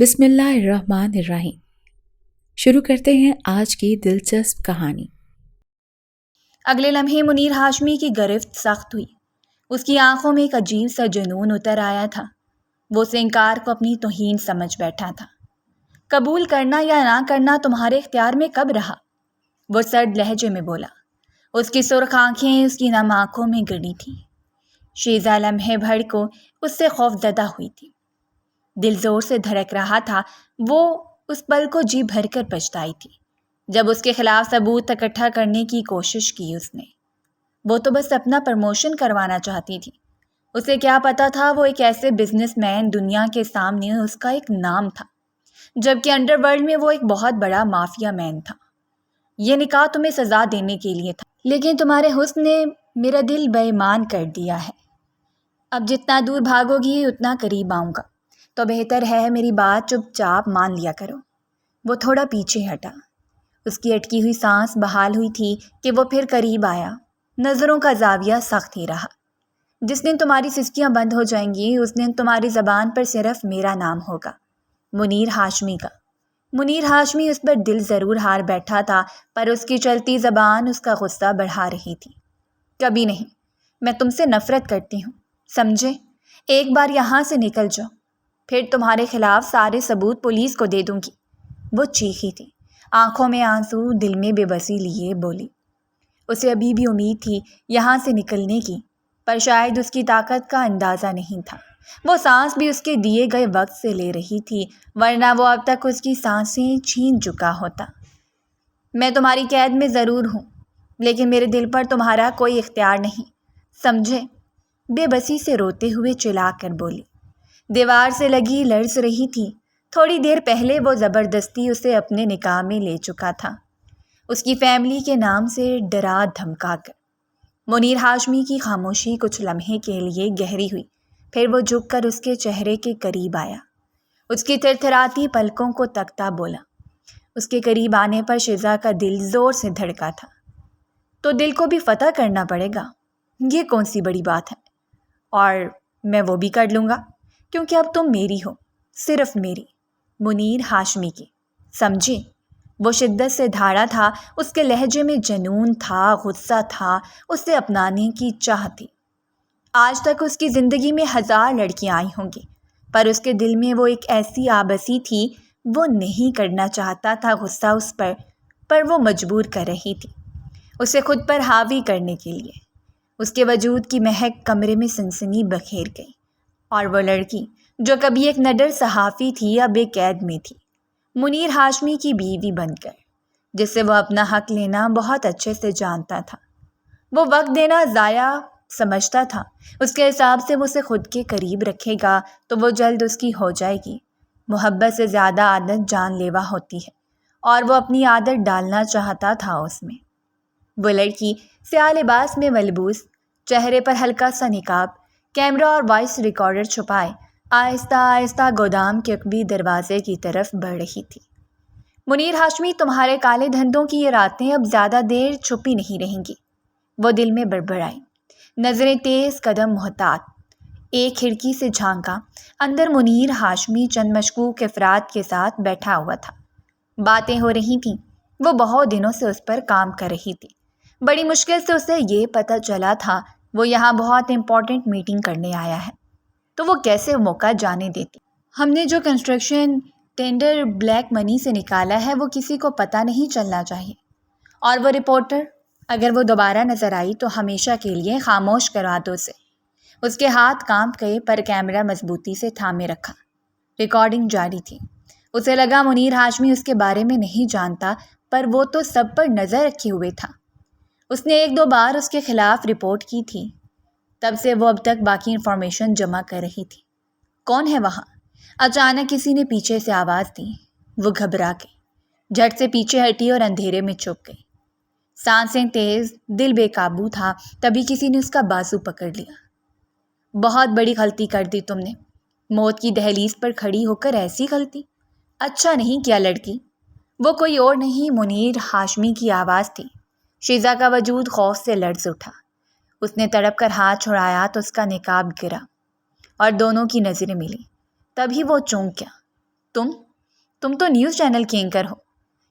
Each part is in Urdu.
بسم اللہ الرحمن الرحیم۔ شروع کرتے ہیں آج کی دلچسپ کہانی۔ اگلے لمحے منیر ہاشمی کی گرفت سخت ہوئی۔ اس کی آنکھوں میں ایک عجیب سا جنون اتر آیا تھا۔ وہ اس انکار کو اپنی توہین سمجھ بیٹھا تھا۔ قبول کرنا یا نہ کرنا تمہارے اختیار میں کب رہا؟ وہ سرد لہجے میں بولا۔ اس کی سرخ آنکھیں اس کی نم آنکھوں میں گڑی تھیں۔ شیزہ لمحے بھر کو اس سے خوف زدہ ہوئی تھی۔ دل زور سے دھڑک رہا تھا۔ وہ اس پل کو جی بھر کر پچھتائی تھی جب اس کے خلاف ثبوت اکٹھا کرنے کی کوشش کی اس نے۔ وہ تو بس اپنا پروموشن کروانا چاہتی تھی۔ اسے کیا پتا تھا وہ ایک ایسے بزنس مین دنیا کے سامنے اس کا ایک نام تھا، جبکہ انڈر ورلڈ میں وہ ایک بہت بڑا مافیا مین تھا۔ یہ نکاح تمہیں سزا دینے کے لیے تھا، لیکن تمہارے حسن نے میرا دل بے ایمان کر دیا ہے۔ اب جتنا دور بھاگو گی اتنا قریب آؤں گا، تو بہتر ہے میری بات چپ چاپ مان لیا کرو۔ وہ تھوڑا پیچھے ہٹا۔ اس کی اٹکی ہوئی سانس بحال ہوئی تھی کہ وہ پھر قریب آیا۔ نظروں کا زاویہ سخت ہی رہا۔ جس دن تمہاری سسکیاں بند ہو جائیں گی اس دن تمہاری زبان پر صرف میرا نام ہوگا، منیر ہاشمی کا۔ منیر ہاشمی اس پر دل ضرور ہار بیٹھا تھا، پر اس کی چلتی زبان اس کا غصہ بڑھا رہی تھی۔ کبھی نہیں، میں تم سے نفرت کرتی ہوں، سمجھے؟ ایک بار یہاں سے نکل جاؤ، پھر تمہارے خلاف سارے ثبوت پولیس کو دے دوں گی۔ وہ چیخی تھی، آنکھوں میں آنسو، دل میں بے بسی لیے بولی۔ اسے ابھی بھی امید تھی یہاں سے نکلنے کی، پر شاید اس کی طاقت کا اندازہ نہیں تھا۔ وہ سانس بھی اس کے دیے گئے وقت سے لے رہی تھی، ورنہ وہ اب تک اس کی سانسیں چھین چکا ہوتا۔ میں تمہاری قید میں ضرور ہوں، لیکن میرے دل پر تمہارا کوئی اختیار نہیں، سمجھے؟ بے بسی سے روتے ہوئے چلا کر بولی۔ دیوار سے لگی لرز رہی تھی۔ تھوڑی دیر پہلے وہ زبردستی اسے اپنے نکاح میں لے چکا تھا، اس کی فیملی کے نام سے ڈرا دھمکا کر۔ منیر ہاشمی کی خاموشی کچھ لمحے کے لیے گہری ہوئی، پھر وہ جھک کر اس کے چہرے کے قریب آیا۔ اس کی تھرتھراتی پلکوں کو تکتا بولا۔ اس کے قریب آنے پر شیزہ کا دل زور سے دھڑکا تھا۔ تو دل کو بھی فتح کرنا پڑے گا، یہ کون سی بڑی بات ہے؟ اور میں وہ بھی کر لوں گا، کیونکہ اب تم میری ہو، صرف میری، منیر ہاشمی کی، سمجھے؟ وہ شدت سے دھاڑا تھا، اس کے لہجے میں جنون تھا، غصہ تھا، اسے اپنانے کی چاہ تھی۔ آج تک اس کی زندگی میں 1000 لڑکیاں آئی ہوں گی، پر اس کے دل میں وہ ایک ایسی آبسی تھی، وہ نہیں کرنا چاہتا تھا غصہ اس پر وہ مجبور کر رہی تھی اسے خود پر حاوی کرنے کے لیے۔ اس کے وجود کی مہک کمرے میں سنسنی بکھیر گئی، اور وہ لڑکی جو کبھی ایک نڈر صحافی تھی اب ایک قید میں تھی، منیر ہاشمی کی بیوی بن کر، جس سے وہ اپنا حق لینا بہت اچھے سے جانتا تھا۔ وہ وقت دینا ضائع سمجھتا تھا۔ اس کے حساب سے وہ اسے خود کے قریب رکھے گا تو وہ جلد اس کی ہو جائے گی۔ محبت سے زیادہ عادت جان لیوا ہوتی ہے، اور وہ اپنی عادت ڈالنا چاہتا تھا اس میں۔ وہ لڑکی سیاہ لباس میں ملبوس، چہرے پر ہلکا سا نقاب، کیمرہ اور وائس ریکارڈر چھپائے، آہستہ آہستہ گودام کے عقبی دروازے کی طرف بڑھ رہی تھی۔ منیر ہاشمی، تمہارے کالے دھندوں کی یہ راتیں اب زیادہ دیر چھپی نہیں رہیں گی، وہ دل میں بڑبڑائی، نظریں تیز، قدم محتاط۔ ایک کھڑکی سے جھانکا، اندر منیر ہاشمی چند مشکوک افراد کے ساتھ بیٹھا ہوا تھا۔ باتیں ہو رہی تھیں، وہ بہت دنوں سے اس پر کام کر رہی تھی۔ بڑی مشکل سے اسے یہ پتہ چلا تھا وہ یہاں بہت امپورٹنٹ میٹنگ کرنے آیا ہے، تو وہ کیسے موقع جانے دیتی؟ ہم نے جو کنسٹرکشن ٹینڈر بلیک منی سے نکالا ہے وہ کسی کو پتہ نہیں چلنا چاہیے، اور وہ رپورٹر اگر وہ دوبارہ نظر آئی تو ہمیشہ کے لیے خاموش کروا دو اسے۔ اس کے ہاتھ کانپ گئے، پر کیمرہ مضبوطی سے تھامے رکھا۔ ریکارڈنگ جاری تھی۔ اسے لگا منیر ہاشمی اس کے بارے میں نہیں جانتا، پر وہ تو سب پر نظر رکھے ہوئے تھا۔ اس نے 1-2 بار اس کے خلاف رپورٹ کی تھی، تب سے وہ اب تک باقی انفارمیشن جمع کر رہی تھی۔ کون ہے وہاں؟ اچانک کسی نے پیچھے سے آواز دی۔ وہ گھبرا گئی، جھٹ سے پیچھے ہٹی اور اندھیرے میں چھپ گئی۔ سانسیں تیز، دل بے قابو تھا، تبھی کسی نے اس کا بازو پکڑ لیا۔ بہت بڑی غلطی کر دی تم نے، موت کی دہلیز پر کھڑی ہو کر ایسی غلطی، اچھا نہیں کیا لڑکی۔ وہ کوئی اور نہیں، منیر ہاشمی کی آواز تھی۔ شیزہ کا وجود خوف سے لرز اٹھا۔ اس نے تڑپ کر ہاتھ چھڑایا تو اس کا نقاب گرا، اور دونوں کی نظریں ملی۔ تبھی وہ چونک گیا۔ تم تو نیوز چینل کی اینکر ہو۔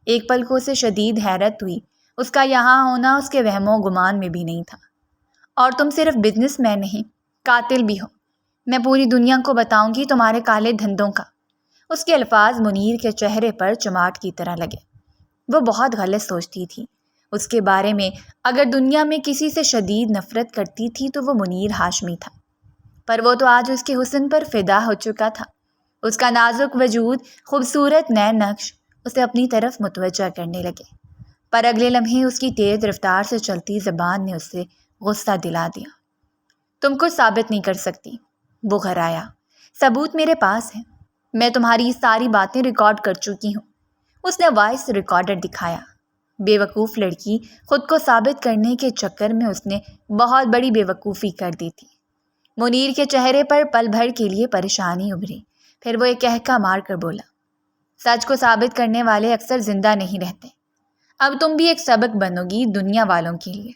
ایک پل کو اسے شدید حیرت ہوئی، اس کا یہاں ہونا اس کے وہم و گمان میں بھی نہیں تھا۔ اور تم صرف بزنس مین نہیں، قاتل بھی ہو۔ میں پوری دنیا کو بتاؤں گی تمہارے کالے دھندوں کا۔ اس کے الفاظ منیر کے چہرے پر چماٹ کی طرح لگے۔ وہ بہت غلط سوچتی تھی اس کے بارے میں۔ اگر دنیا میں کسی سے شدید نفرت کرتی تھی تو وہ منیر ہاشمی تھا، پر وہ تو آج اس کے حسن پر فدا ہو چکا تھا۔ اس کا نازک وجود، خوبصورت نئے نقش اسے اپنی طرف متوجہ کرنے لگے، پر اگلے لمحے اس کی تیز رفتار سے چلتی زبان نے اسے غصہ دلا دیا۔ تم کچھ ثابت نہیں کر سکتی، وہ گھرایا۔ ثبوت میرے پاس ہے، میں تمہاری ساری باتیں ریکارڈ کر چکی ہوں۔ اس نے وائس ریکارڈر دکھایا۔ بے وقوف لڑکی، خود کو ثابت کرنے کے چکر میں اس نے بہت بڑی بے وقوفی کر دی تھی۔ منیر کے چہرے پر پل بھر کے لیے پریشانی ابھری، پھر وہ ایک کہکا مار کر بولا، سچ کو ثابت کرنے والے اکثر زندہ نہیں رہتے۔ اب تم بھی ایک سبق بنو گی دنیا والوں کے لیے۔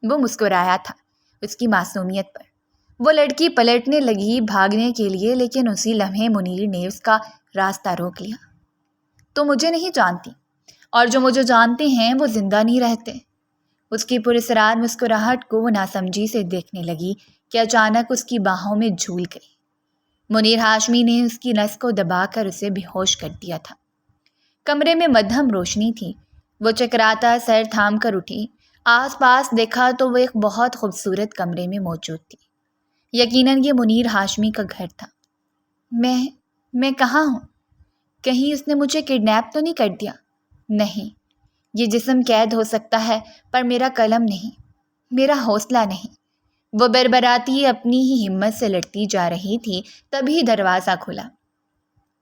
وہ مسکرایا تھا اس کی معصومیت پر۔ وہ لڑکی پلٹنے لگی بھاگنے کے لیے، لیکن اسی لمحے منیر نے اس کا راستہ روک لیا۔ تو مجھے نہیں جانتی، اور جو مجھے جانتے ہیں وہ زندہ نہیں رہتے۔ اس کی پراسرار مسکراہٹ کو وہ ناسمجھی سے دیکھنے لگی کہ اچانک اس کی باہوں میں جھول گئی۔ منیر ہاشمی نے اس کی نس کو دبا کر اسے بے ہوش کر دیا تھا۔ کمرے میں مدھم روشنی تھی۔ وہ چکراتا سر تھام کر اٹھی۔ آس پاس دیکھا تو وہ ایک بہت خوبصورت کمرے میں موجود تھی۔ یقیناً یہ منیر ہاشمی کا گھر تھا۔ میں کہاں ہوں؟ کہیں اس نے مجھے کڈنیپ تو نہیں کر دیا؟ نہیں، یہ جسم قید ہو سکتا ہے پر میرا قلم نہیں، میرا حوصلہ نہیں۔ وہ بربراتی اپنی ہی ہمت سے لڑتی جا رہی تھی، تبھی دروازہ کھلا۔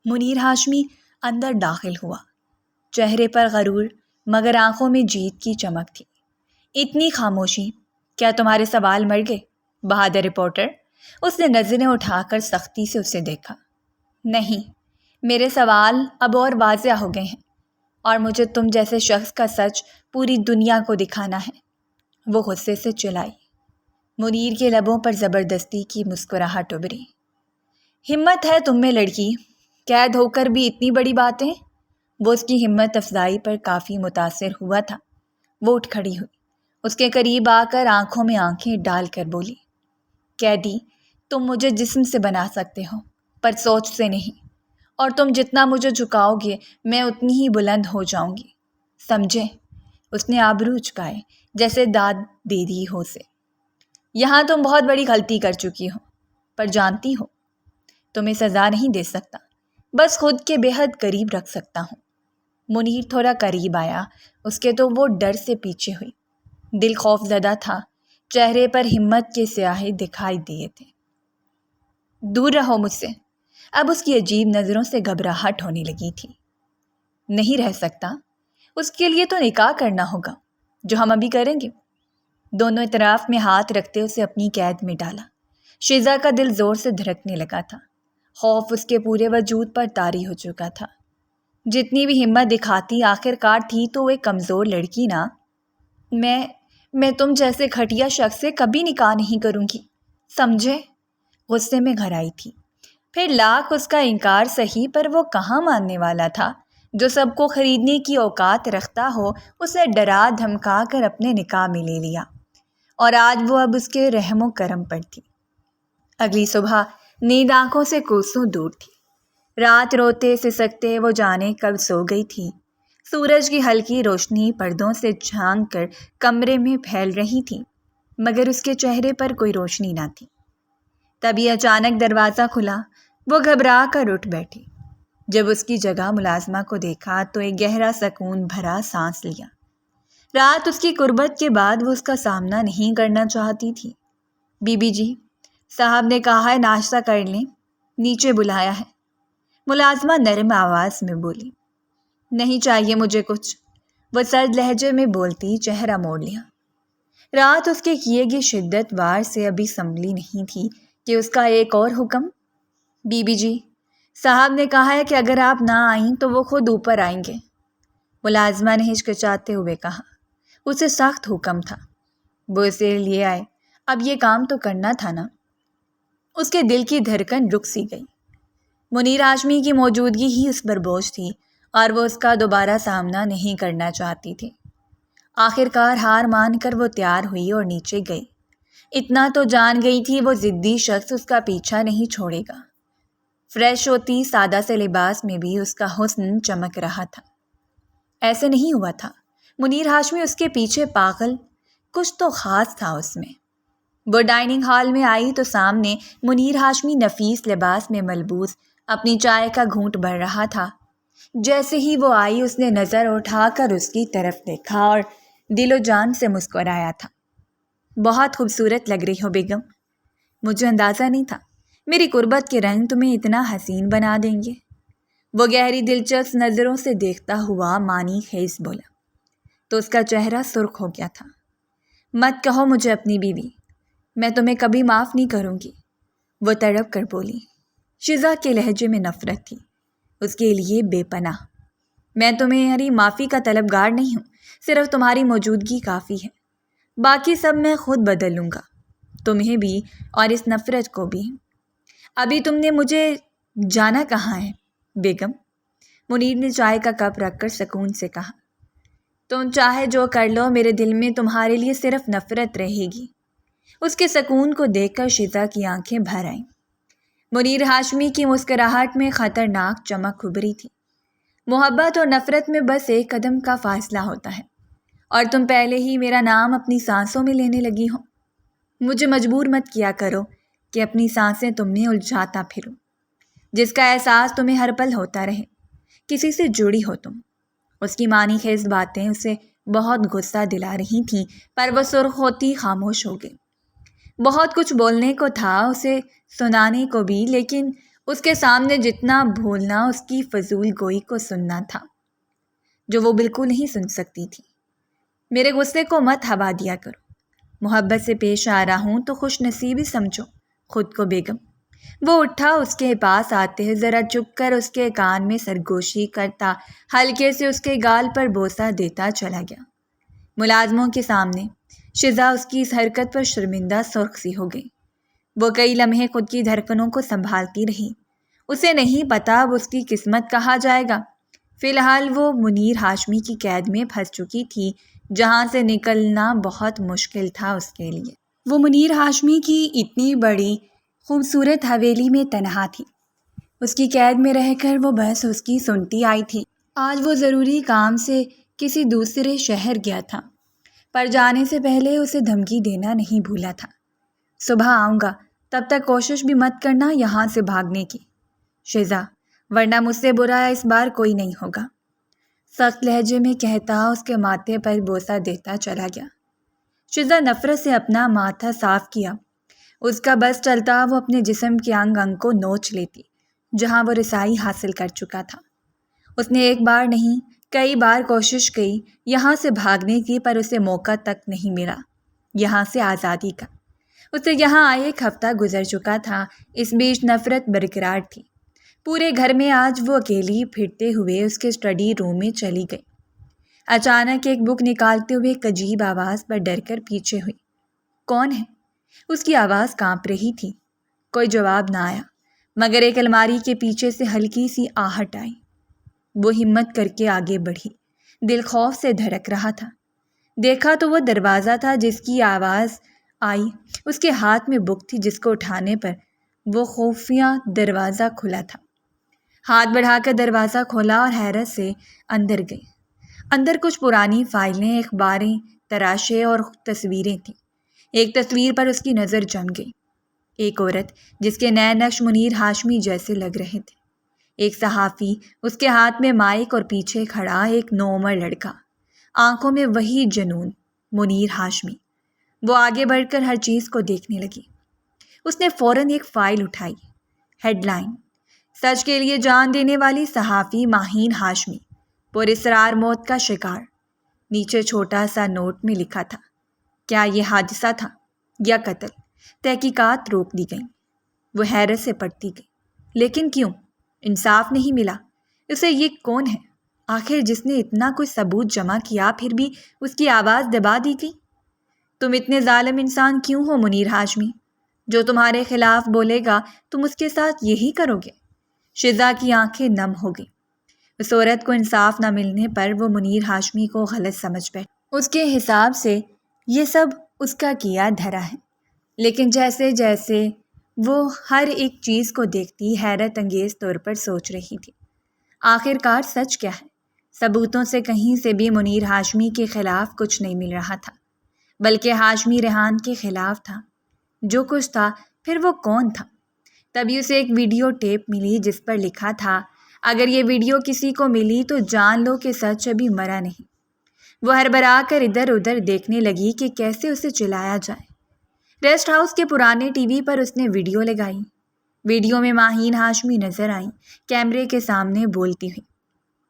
منیر ہاشمی اندر داخل ہوا، چہرے پر غرور مگر آنکھوں میں جیت کی چمک تھی۔ اتنی خاموشی، کیا تمہارے سوال مر گئے بہادر رپورٹر؟ اس نے نظریں اٹھا کر سختی سے اسے دیکھا۔ نہیں، میرے سوال اب اور واضح ہو گئے ہیں، اور مجھے تم جیسے شخص کا سچ پوری دنیا کو دکھانا ہے، وہ غصے سے چلائی۔ منیر کے لبوں پر زبردستی کی مسکراہٹ ابھری۔ ہمت ہے تم میں لڑکی، قید ہو کر بھی اتنی بڑی باتیں؟ وہ اس کی ہمت افزائی پر کافی متاثر ہوا تھا۔ وہ اٹھ کھڑی ہوئی، اس کے قریب آ کر آنکھوں میں آنکھیں ڈال کر بولی، قیدی، تم مجھے جسم سے بنا سکتے ہو پر سوچ سے نہیں، اور تم جتنا مجھے جھکاؤ گے میں اتنی ہی بلند ہو جاؤں گی، سمجھے؟ اس نے آبرو اچکائے جیسے داد دے دی ہو اسے۔ یہاں تم بہت بڑی غلطی کر چکی ہو، پر جانتی ہو تمہیں سزا نہیں دے سکتا، بس خود کے بے حد قریب رکھ سکتا ہوں۔ منیر تھوڑا قریب آیا، اس کے تو وہ ڈر سے پیچھے ہوئی۔ دل خوف زدہ تھا، چہرے پر ہمت کے سیاہی دکھائی دیے تھے۔ دور رہو مجھ سے۔ اب اس کی عجیب نظروں سے گھبراہٹ ہونے لگی تھی۔ نہیں رہ سکتا؟ اس کے لیے تو نکاح کرنا ہوگا، جو ہم ابھی کریں گے۔ دونوں اطراف میں ہاتھ رکھتے اسے اپنی قید میں ڈالا۔ شیزا کا دل زور سے دھڑکنے لگا تھا۔ خوف اس کے پورے وجود پر طاری ہو چکا تھا۔ جتنی بھی ہمت دکھاتی آخر کار تھی تو وہ ایک کمزور لڑکی نا۔ میں تم جیسے گھٹیا شخص سے کبھی نکاح نہیں کروں گی، سمجھے؟ غصے میں گھر آئی تھی۔ پھر لاکھ اس کا انکار سہی، پر وہ کہاں ماننے والا تھا؟ جو سب کو خریدنے کی اوقات رکھتا ہو اسے ڈرا دھمکا کر اپنے نکاح میں لے لیا، اور آج وہ اب اس کے رحم و کرم پر تھی۔ اگلی صبح نیند آنکھوں سے کوسوں دور تھی۔ رات روتے سسکتے وہ جانے کب سو گئی تھی۔ سورج کی ہلکی روشنی پردوں سے جھانک کر کمرے میں پھیل رہی تھی، مگر اس کے چہرے پر کوئی روشنی نہ تھی۔ تبھی اچانک دروازہ کھلا۔ وہ گھبرا کر اٹھ بیٹھی۔ جب اس کی جگہ ملازمہ کو دیکھا تو ایک گہرا سکون بھرا سانس لیا۔ رات اس کی قربت کے بعد وہ اس کا سامنا نہیں کرنا چاہتی تھی۔ بی بی جی، صاحب نے کہا ہے ناشتہ کر لیں، نیچے بلایا ہے، ملازمہ نرم آواز میں بولی۔ نہیں چاہیے مجھے کچھ، وہ سرد لہجے میں بولتی چہرہ موڑ لیا۔ رات اس کے کیے گئے شدت وار سے ابھی سنبھلی نہیں تھی کہ اس کا ایک اور حکم۔ بی بی جی، صاحب نے کہا ہے کہ اگر آپ نہ آئیں تو وہ خود اوپر آئیں گے، ملازمہ نے ہچکچاتے ہوئے کہا۔ اسے سخت حکم تھا، وہ اسے لیے آئے، اب یہ کام تو کرنا تھا نا۔ اس کے دل کی دھڑکن رک سی گئی۔ منیر ہاشمی کی موجودگی ہی اس پر بوجھ تھی اور وہ اس کا دوبارہ سامنا نہیں کرنا چاہتی تھی۔ آخر کار ہار مان کر وہ تیار ہوئی اور نیچے گئی۔ اتنا تو جان گئی تھی وہ ضدی شخص اس کا پیچھا نہیں چھوڑے گا۔ فریش ہوتی سادہ سے لباس میں بھی اس کا حسن چمک رہا تھا۔ ایسے نہیں ہوا تھا منیر ہاشمی اس کے پیچھے پاگل، کچھ تو خاص تھا اس میں۔ وہ ڈائننگ ہال میں آئی تو سامنے منیر ہاشمی نفیس لباس میں ملبوس اپنی چائے کا گھونٹ بھر رہا تھا۔ جیسے ہی وہ آئی اس نے نظر اٹھا کر اس کی طرف دیکھا اور دل و جان سے مسکرایا تھا۔ بہت خوبصورت لگ رہی ہو بیگم، مجھے اندازہ نہیں تھا میری قربت کے رنگ تمہیں اتنا حسین بنا دیں گے۔ وہ گہری دلچسپ نظروں سے دیکھتا ہوا معنی خیز بولا تو اس کا چہرہ سرخ ہو گیا تھا۔ مت کہو مجھے اپنی بیوی، میں تمہیں کبھی معاف نہیں کروں گی، وہ تڑپ کر بولی۔ شزا کے لہجے میں نفرت تھی، اس کے لیے بے پناہ۔ میں تمہاری معافی کا طلبگار نہیں ہوں، صرف تمہاری موجودگی کافی ہے، باقی سب میں خود بدل لوں گا، تمہیں بھی اور اس نفرت کو بھی۔ ابھی تم نے مجھے جانا کہاں ہے بیگم؟ منیر نے چائے کا کپ رکھ کر سکون سے کہا۔ تم چاہے جو کر لو، میرے دل میں تمہارے لیے صرف نفرت رہے گی۔ اس کے سکون کو دیکھ کر شزا کی آنکھیں بھر آئیں۔ منیر ہاشمی کی مسکراہٹ میں خطرناک چمک ابھری تھی۔ محبت اور نفرت میں بس ایک قدم کا فاصلہ ہوتا ہے، اور تم پہلے ہی میرا نام اپنی سانسوں میں لینے لگی ہو۔ مجھے مجبور مت کیا کرو کہ اپنی سانسیں تم میں الجھاتا پھروں، جس کا احساس تمہیں ہر پل ہوتا رہے، کسی سے جڑی ہو تم۔ اس کی معنی خیز باتیں اسے بہت غصہ دلا رہی تھیں، پر وہ سرخ ہوتی خاموش ہو گئی۔ بہت کچھ بولنے کو تھا اسے، سنانے کو بھی، لیکن اس کے سامنے جتنا بھولنا اس کی فضول گوئی کو سننا تھا، جو وہ بالکل نہیں سن سکتی تھی۔ میرے غصے کو مت ہوا دیا کرو، محبت سے پیش آ رہا ہوں تو خوش نصیبی سمجھو خود کو بیگم۔ وہ اٹھا، اس کے پاس آتے ذرا چپ کر اس کے کان میں سرگوشی کرتا ہلکے سے اس کے گال پر بوسہ دیتا چلا گیا۔ ملازموں کے سامنے شزا اس کی اس حرکت پر شرمندہ سرخ سی ہو گئی۔ وہ کئی لمحے خود کی دھڑکنوں کو سنبھالتی رہی۔ اسے نہیں پتا اب اس کی قسمت کہا جائے گا۔ فی الحال وہ منیر ہاشمی کی قید میں پھنس چکی تھی، جہاں سے نکلنا بہت مشکل تھا اس کے لیے۔ وہ منیر ہاشمی کی اتنی بڑی خوبصورت حویلی میں تنہا تھی۔ اس کی قید میں رہ کر وہ بس اس کی سنتی آئی تھی۔ آج وہ ضروری کام سے کسی دوسرے شہر گیا تھا، پر جانے سے پہلے اسے دھمکی دینا نہیں بھولا تھا۔ صبح آؤں گا، تب تک کوشش بھی مت کرنا یہاں سے بھاگنے کی شزا، ورنہ مجھ سے برا اس بار کوئی نہیں ہوگا، سخت لہجے میں کہتا اس کے ماتھے پر بوسہ دیتا چلا گیا۔ شزا نفرت سے اپنا ماتھا صاف کیا۔ اس کا بس چلتا وہ اپنے جسم کے انگ انگ کو نوچ لیتی، جہاں وہ رسائی حاصل کر چکا تھا۔ اس نے ایک بار نہیں کئی بار کوشش کی یہاں سے بھاگنے کی، پر اسے موقع تک نہیں ملا یہاں سے آزادی کا۔ اسے یہاں آئے ایک ہفتہ گزر چکا تھا، اس بیچ نفرت برقرار تھی۔ پورے گھر میں آج وہ اکیلی پھرتے ہوئے اس کے اسٹڈی روم میں چلی گئی۔ اچانک ایک بک نکالتے ہوئے ایک عجیب آواز پر ڈر کر پیچھے ہوئی۔ کون ہے؟ اس کی آواز کانپ رہی تھی۔ کوئی جواب نہ آیا، مگر ایک الماری کے پیچھے سے ہلکی سی آہٹ آئی۔ وہ ہمت کر کے آگے بڑھی، دل خوف سے دھڑک رہا تھا۔ دیکھا تو وہ دروازہ تھا جس کی آواز آئی، اس کے ہاتھ میں بک تھی جس کو اٹھانے پر وہ خفیہ دروازہ کھلا تھا۔ ہاتھ بڑھا کر دروازہ کھولا اور حیرت سے اندر گئی۔ اندر کچھ پرانی فائلیں، اخباریں، تراشے اور تصویریں تھیں۔ ایک تصویر پر اس کی نظر جم گئی، ایک عورت جس کے نئے نقش منیر ہاشمی جیسے لگ رہے تھے، ایک صحافی، اس کے ہاتھ میں مائک اور پیچھے کھڑا ایک نوعمر لڑکا، آنکھوں میں وہی جنون، منیر ہاشمی۔ وہ آگے بڑھ کر ہر چیز کو دیکھنے لگی۔ اس نے فوراً ایک فائل اٹھائی۔ ہیڈ لائن: سچ کے لیے جان دینے والی صحافی ماہین ہاشمی پراسرار موت کا شکار۔ نیچے چھوٹا سا نوٹ میں لکھا تھا، کیا یہ حادثہ تھا یا قتل؟ تحقیقات روک دی گئیں۔ وہ حیرت سے پڑھتی گئی، لیکن کیوں؟ انصاف نہیں ملا۔ اسے یہ کون ہے آخر جس نے اتنا کچھ ثبوت جمع کیا پھر بھی اس کی آواز دبا دی گئی؟ تم اتنے ظالم انسان کیوں ہو منیر ہاشمی؟ جو تمہارے خلاف بولے گا تم اس کے ساتھ یہی کرو گے؟ شزا کی آنکھیں نم ہو گئیں۔ اس عورت کو انصاف نہ ملنے پر وہ منیر ہاشمی کو غلط سمجھ بیٹھی۔ اس کے حساب سے یہ سب اس کا کیا دھرا ہے، لیکن جیسے جیسے وہ ہر ایک چیز کو دیکھتی حیرت انگیز طور پر سوچ رہی تھی، آخر کار سچ کیا ہے؟ ثبوتوں سے کہیں سے بھی منیر ہاشمی کے خلاف کچھ نہیں مل رہا تھا، بلکہ ہاشمی ریحان کے خلاف تھا۔ جو کچھ تھا پھر وہ کون تھا؟ تبھی اسے ایک ویڈیو ٹیپ ملی جس پر لکھا تھا، اگر یہ ویڈیو کسی کو ملی تو جان لو کہ سچ ابھی مرا نہیں۔ وہ ہڑبڑا کر ادھر ادھر دیکھنے لگی کہ کیسے اسے چلایا جائے۔ ریسٹ ہاؤس کے پرانے ٹی وی پر اس نے ویڈیو لگائی۔ ویڈیو میں ماہین ہاشمی نظر آئیں، کیمرے کے سامنے بولتی ہوئی،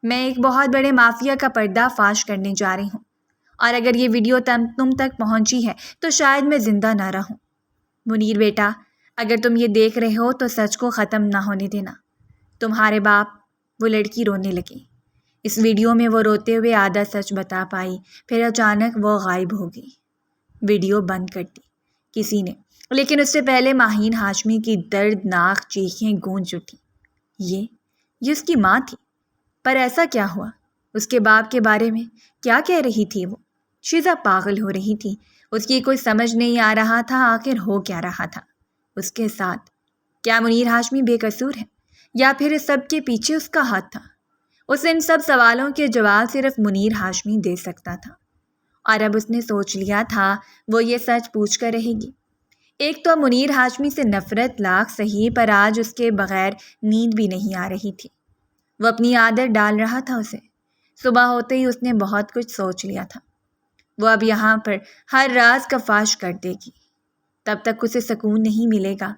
میں ایک بہت بڑے مافیا کا پردہ فاش کرنے جا رہی ہوں، اور اگر یہ ویڈیو تم تک پہنچی ہے تو شاید میں زندہ نہ رہوں۔ منیر بیٹا، اگر تم یہ دیکھ رہے ہو تو سچ کو ختم نہ ہونے دینا۔ تمہارے باپ۔ وہ لڑکی رونے لگی۔ اس ویڈیو میں وہ روتے ہوئے آدھا سچ بتا پائی، پھر اچانک وہ غائب ہو گئی۔ ویڈیو بند کر دی کسی نے، لیکن اس سے پہلے ماہین ہاشمی کی دردناک چیخیں گونج اٹھی۔ یہ اس کی ماں تھی، پر ایسا کیا ہوا؟ اس کے باپ کے بارے میں کیا کہہ رہی تھی وہ؟ شیزا پاگل ہو رہی تھی، اس کی کوئی سمجھ نہیں آ رہا تھا آخر ہو کیا رہا تھا اس کے ساتھ۔ کیا منیر ہاشمی بے قصور ہے، یا پھر اس سب کے پیچھے اس کا ہاتھ تھا؟ اس ان سب سوالوں کے جواب صرف منیر ہاشمی دے سکتا تھا، اور اب اس نے سوچ لیا تھا وہ یہ سچ پوچھ کر رہے گی۔ ایک تو منیر ہاشمی سے نفرت لاکھ صحیح، پر آج اس کے بغیر نیند بھی نہیں آ رہی تھی۔ وہ اپنی عادت ڈال رہا تھا اسے۔ صبح ہوتے ہی اس نے بہت کچھ سوچ لیا تھا، وہ اب یہاں پر ہر راز کا فاش کر دے گی، تب تک اسے سکون نہیں ملے گا۔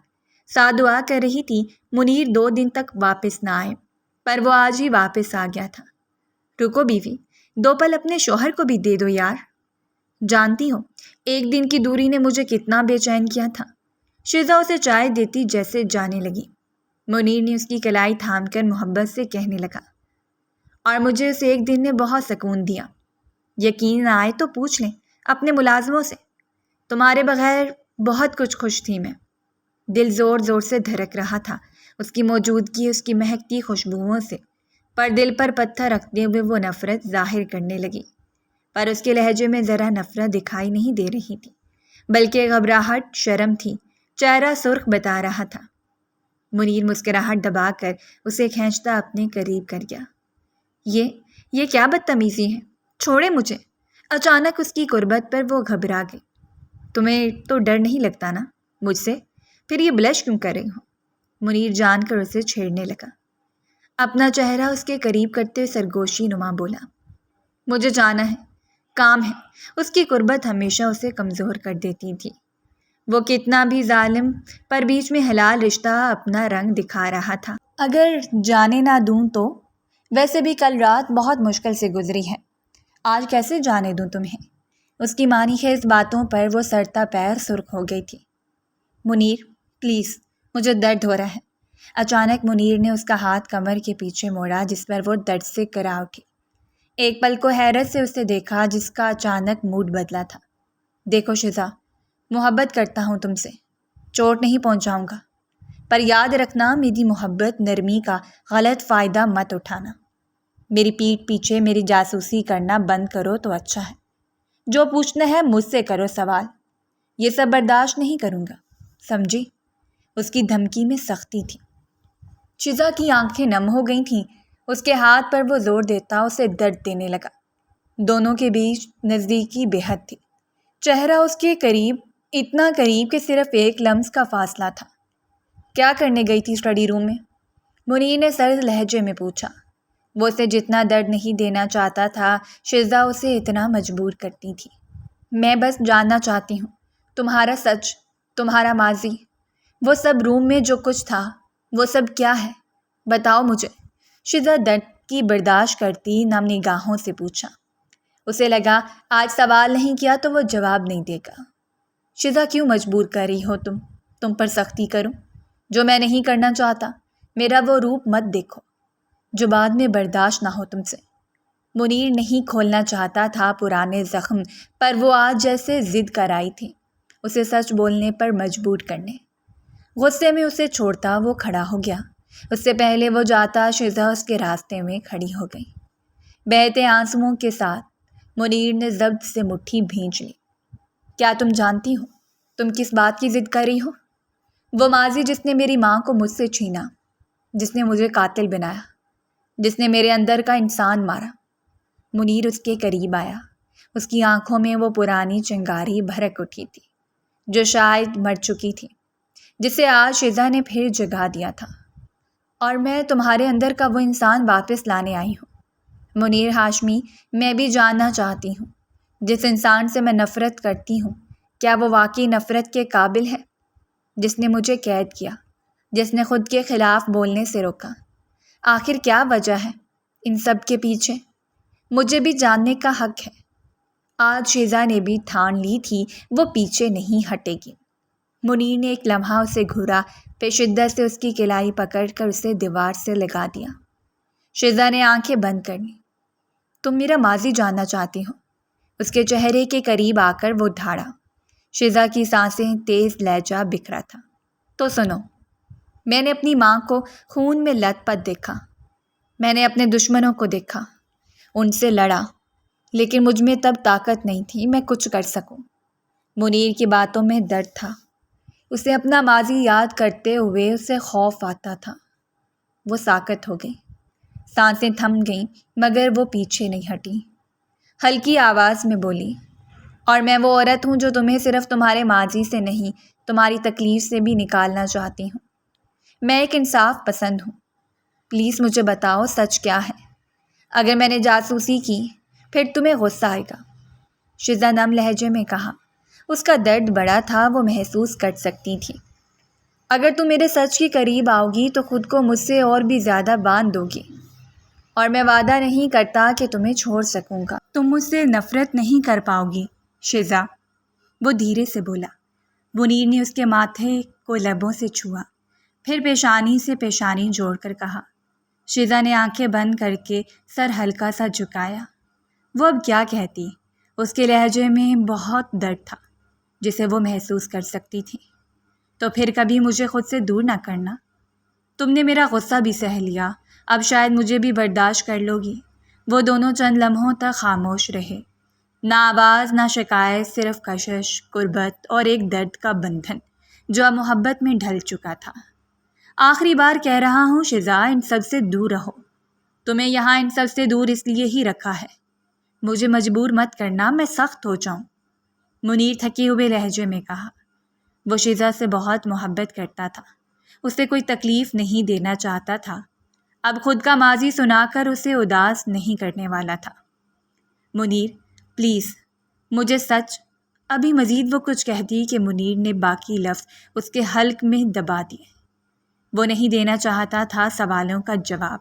ساتھ دعا کر رہی تھی منیر 2 دن تک واپس نہ آئے، پر وہ آج ہی واپس آ گیا تھا۔ رکو بیوی، 2 پل اپنے شوہر کو بھی دے دو یار۔ جانتی ہو 1 دن کی دوری نے مجھے کتنا بے چین کیا تھا۔ شیزا اسے چائے دیتی جیسے جانے لگی۔ منیر نے اس کی کلائی تھام کر محبت سے کہنے لگا، اور مجھے اس 1 دن نے بہت سکون دیا۔ یقین نہ آئے تو پوچھ لیں اپنے ملازموں سے، تمہارے بغیر بہت کچھ خوش تھی میں۔ دل زور زور سے دھڑک رہا تھا اس کی موجودگی، اس کی مہکتی خوشبوؤں سے، پر دل پر پتھر رکھتے ہوئے وہ نفرت ظاہر کرنے لگی۔ پر اس کے لہجے میں ذرا نفرت دکھائی نہیں دے رہی تھی، بلکہ گھبراہٹ، شرم تھی، چہرہ سرخ بتا رہا تھا۔ منیر مسکراہٹ دبا کر اسے کھینچتا اپنے قریب کر گیا۔ یہ کیا بدتمیزی ہے، چھوڑے مجھے۔ اچانک اس کی قربت پر وہ گھبرا گئی۔ تمہیں تو ڈر نہیں لگتا نا مجھ سے، پھر یہ بلش کیوں کر رہی ہو؟ منیر جان کر اسے چھیڑنے لگا، اپنا چہرہ اس کے قریب کرتے ہوئے سرگوشی نما بولا، مجھے جانا ہے، کام ہے۔ اس کی قربت ہمیشہ اسے کمزور کر دیتی تھی۔ وہ کتنا بھی ظالم، پر بیچ میں حلال رشتہ اپنا رنگ دکھا رہا تھا۔ اگر جانے نہ دوں تو؟ ویسے بھی کل رات بہت مشکل سے گزری ہے، آج کیسے جانے دوں تمہیں؟ اس کی معنی خیز باتوں پر وہ سرتا پیر سرخ ہو گئی تھی۔ منیر پلیز، مجھے درد ہو رہا ہے۔ اچانک منیر نے اس کا ہاتھ کمر کے پیچھے موڑا، جس پر وہ درد سے کرا اٹھی۔ ایک پل کو حیرت سے اسے دیکھا، جس کا اچانک موڈ بدلا تھا۔ دیکھو شیزا، محبت کرتا ہوں تم سے، چوٹ نہیں پہنچاؤں گا، پر یاد رکھنا میری محبت نرمی کا غلط فائدہ مت اٹھانا۔ میری پیٹھ پیچھے میری جاسوسی کرنا بند کرو تو اچھا ہے۔ جو پوچھنا ہے مجھ سے کرو سوال، یہ سب برداشت نہیں کروں گا، سمجھی؟ اس کی دھمکی میں سختی تھی۔ شیزا کی آنکھیں نم ہو گئی تھیں، اس کے ہاتھ پر وہ زور دیتا اسے درد دینے لگا۔ دونوں کے بیچ نزدیکی بے حد تھی، چہرہ اس کے قریب، اتنا قریب کہ صرف 1 لمس کا فاصلہ تھا۔ کیا کرنے گئی تھی اسٹڈی روم میں؟ منیر نے سرد لہجے میں پوچھا۔ وہ اسے جتنا درد نہیں دینا چاہتا تھا، شیزا اسے اتنا مجبور کرتی تھی۔ میں بس جاننا چاہتی ہوں تمہارا سچ، تمہارا ماضی، وہ سب روم میں جو کچھ تھا، وہ سب کیا ہے، بتاؤ مجھے۔ شیزا درد کی برداشت کرتی نم نگاہوں سے پوچھا۔ اسے لگا آج سوال نہیں کیا تو وہ جواب نہیں دے گا۔ شیزا کیوں مجبور کر رہی ہو تم پر سختی کروں جو میں نہیں کرنا چاہتا؟ میرا وہ روپ مت دیکھو جو بعد میں برداشت نہ ہو تم سے۔ منیر نہیں کھولنا چاہتا تھا پرانے زخم، پر وہ آج جیسے ضد کر آئی تھی اسے سچ بولنے پر مجبور کرنے۔ غصے میں اسے چھوڑتا وہ کھڑا ہو گیا، اس سے پہلے وہ جاتا شیزا اس کے راستے میں کھڑی ہو گئی۔ بہتے آنسوؤں کے ساتھ منیر نے ضبط سے مٹھی بھینچ لی۔ کیا تم جانتی ہو تم کس بات کی ضد کر رہی ہو؟ وہ ماضی جس نے میری ماں کو مجھ سے چھینا، جس نے مجھے قاتل بنایا، جس نے میرے اندر کا انسان مارا۔ منیر اس کے قریب آیا۔ اس کی آنکھوں میں وہ پرانی چنگاری بھڑک اٹھی تھی جو شاید مر چکی تھی، جسے آج شیزا نے پھر جگا دیا تھا۔ اور میں تمہارے اندر کا وہ انسان واپس لانے آئی ہوں منیر ہاشمی۔ میں بھی جاننا چاہتی ہوں جس انسان سے میں نفرت کرتی ہوں، کیا وہ واقعی نفرت کے قابل ہے؟ جس نے مجھے قید کیا، جس نے خود کے خلاف بولنے سے روکا، آخر کیا وجہ ہے ان سب کے پیچھے؟ مجھے بھی جاننے کا حق ہے۔ آج شیزا نے بھی ٹھان لی تھی وہ پیچھے نہیں ہٹے گی۔ منیر نے ایک لمحہ اسے گھورا، پھر شدت سے اس کی کلائی پکڑ کر اسے دیوار سے لگا دیا۔ شیزا نے آنکھیں بند کر لیں۔ تم میرا ماضی جاننا چاہتی ہو؟ اس کے چہرے کے قریب آ کر وہ ڈھاڑا۔ شیزا کی سانسیں تیز لہجہ بکھرا تھا۔ تو سنو، میں نے اپنی ماں کو خون میں لت پت دیکھا، میں نے اپنے دشمنوں کو دیکھا، ان سے لڑا، لیکن مجھ میں تب طاقت نہیں تھی میں کچھ کر سکوں۔ منیر کی باتوں میں درد تھا۔ اسے اپنا ماضی یاد کرتے ہوئے اسے خوف آتا تھا۔ وہ ساکت ہو گئی، سانسیں تھم گئیں، مگر وہ پیچھے نہیں ہٹی۔ ہلکی آواز میں بولی، اور میں وہ عورت ہوں جو تمہیں صرف تمہارے ماضی سے نہیں، تمہاری تکلیف سے بھی نکالنا چاہتی ہوں۔ میں ایک انصاف پسند ہوں۔ پلیز مجھے بتاؤ سچ کیا ہے؟ اگر میں نے جاسوسی کی پھر تمہیں غصہ آئے گا، شیزا نم لہجے میں کہا۔ اس کا درد بڑا تھا، وہ محسوس کر سکتی تھی۔ اگر تم میرے سچ کے قریب آؤ گی تو خود کو مجھ سے اور بھی زیادہ باندھ دو گی، اور میں وعدہ نہیں کرتا کہ تمہیں چھوڑ سکوں گا۔ تم مجھ سے نفرت نہیں کر پاؤ گی شیزا، وہ دھیرے سے بولا۔ منیر نے اس کے ماتھے کو لبوں سے چھوا، پھر پیشانی سے پیشانی جوڑ کر کہا۔ شیزا نے آنکھیں بند کر کے سر ہلکا سا جھکایا۔ وہ اب کیا کہتی؟ اس کے لہجے میں بہت درد تھا جسے وہ محسوس کر سکتی تھی۔ تو پھر کبھی مجھے خود سے دور نہ کرنا۔ تم نے میرا غصہ بھی سہ لیا، اب شاید مجھے بھی برداشت کر لو گی۔ وہ دونوں چند لمحوں تک خاموش رہے، نہ آواز نہ شکایت، صرف کشش، قربت اور ایک درد کا بندھن جو اب محبت میں ڈھل چکا تھا۔ آخری بار کہہ رہا ہوں شیزا، ان سب سے دور رہو۔ تمہیں یہاں ان سب سے دور اس لیے ہی رکھا ہے۔ مجھے مجبور مت کرنا میں سخت ہو جاؤں، منیر تھکے ہوئے لہجے میں کہا۔ وہ شیزا سے بہت محبت کرتا تھا، اسے کوئی تکلیف نہیں دینا چاہتا تھا، اب خود کا ماضی سنا کر اسے اداس نہیں کرنے والا تھا۔ منیر پلیز مجھے سچ۔ ابھی مزید وہ کچھ کہتی کہ منیر نے باقی لفظ اس کے حلق میں دبا دیے۔ وہ نہیں دینا چاہتا تھا سوالوں کا جواب،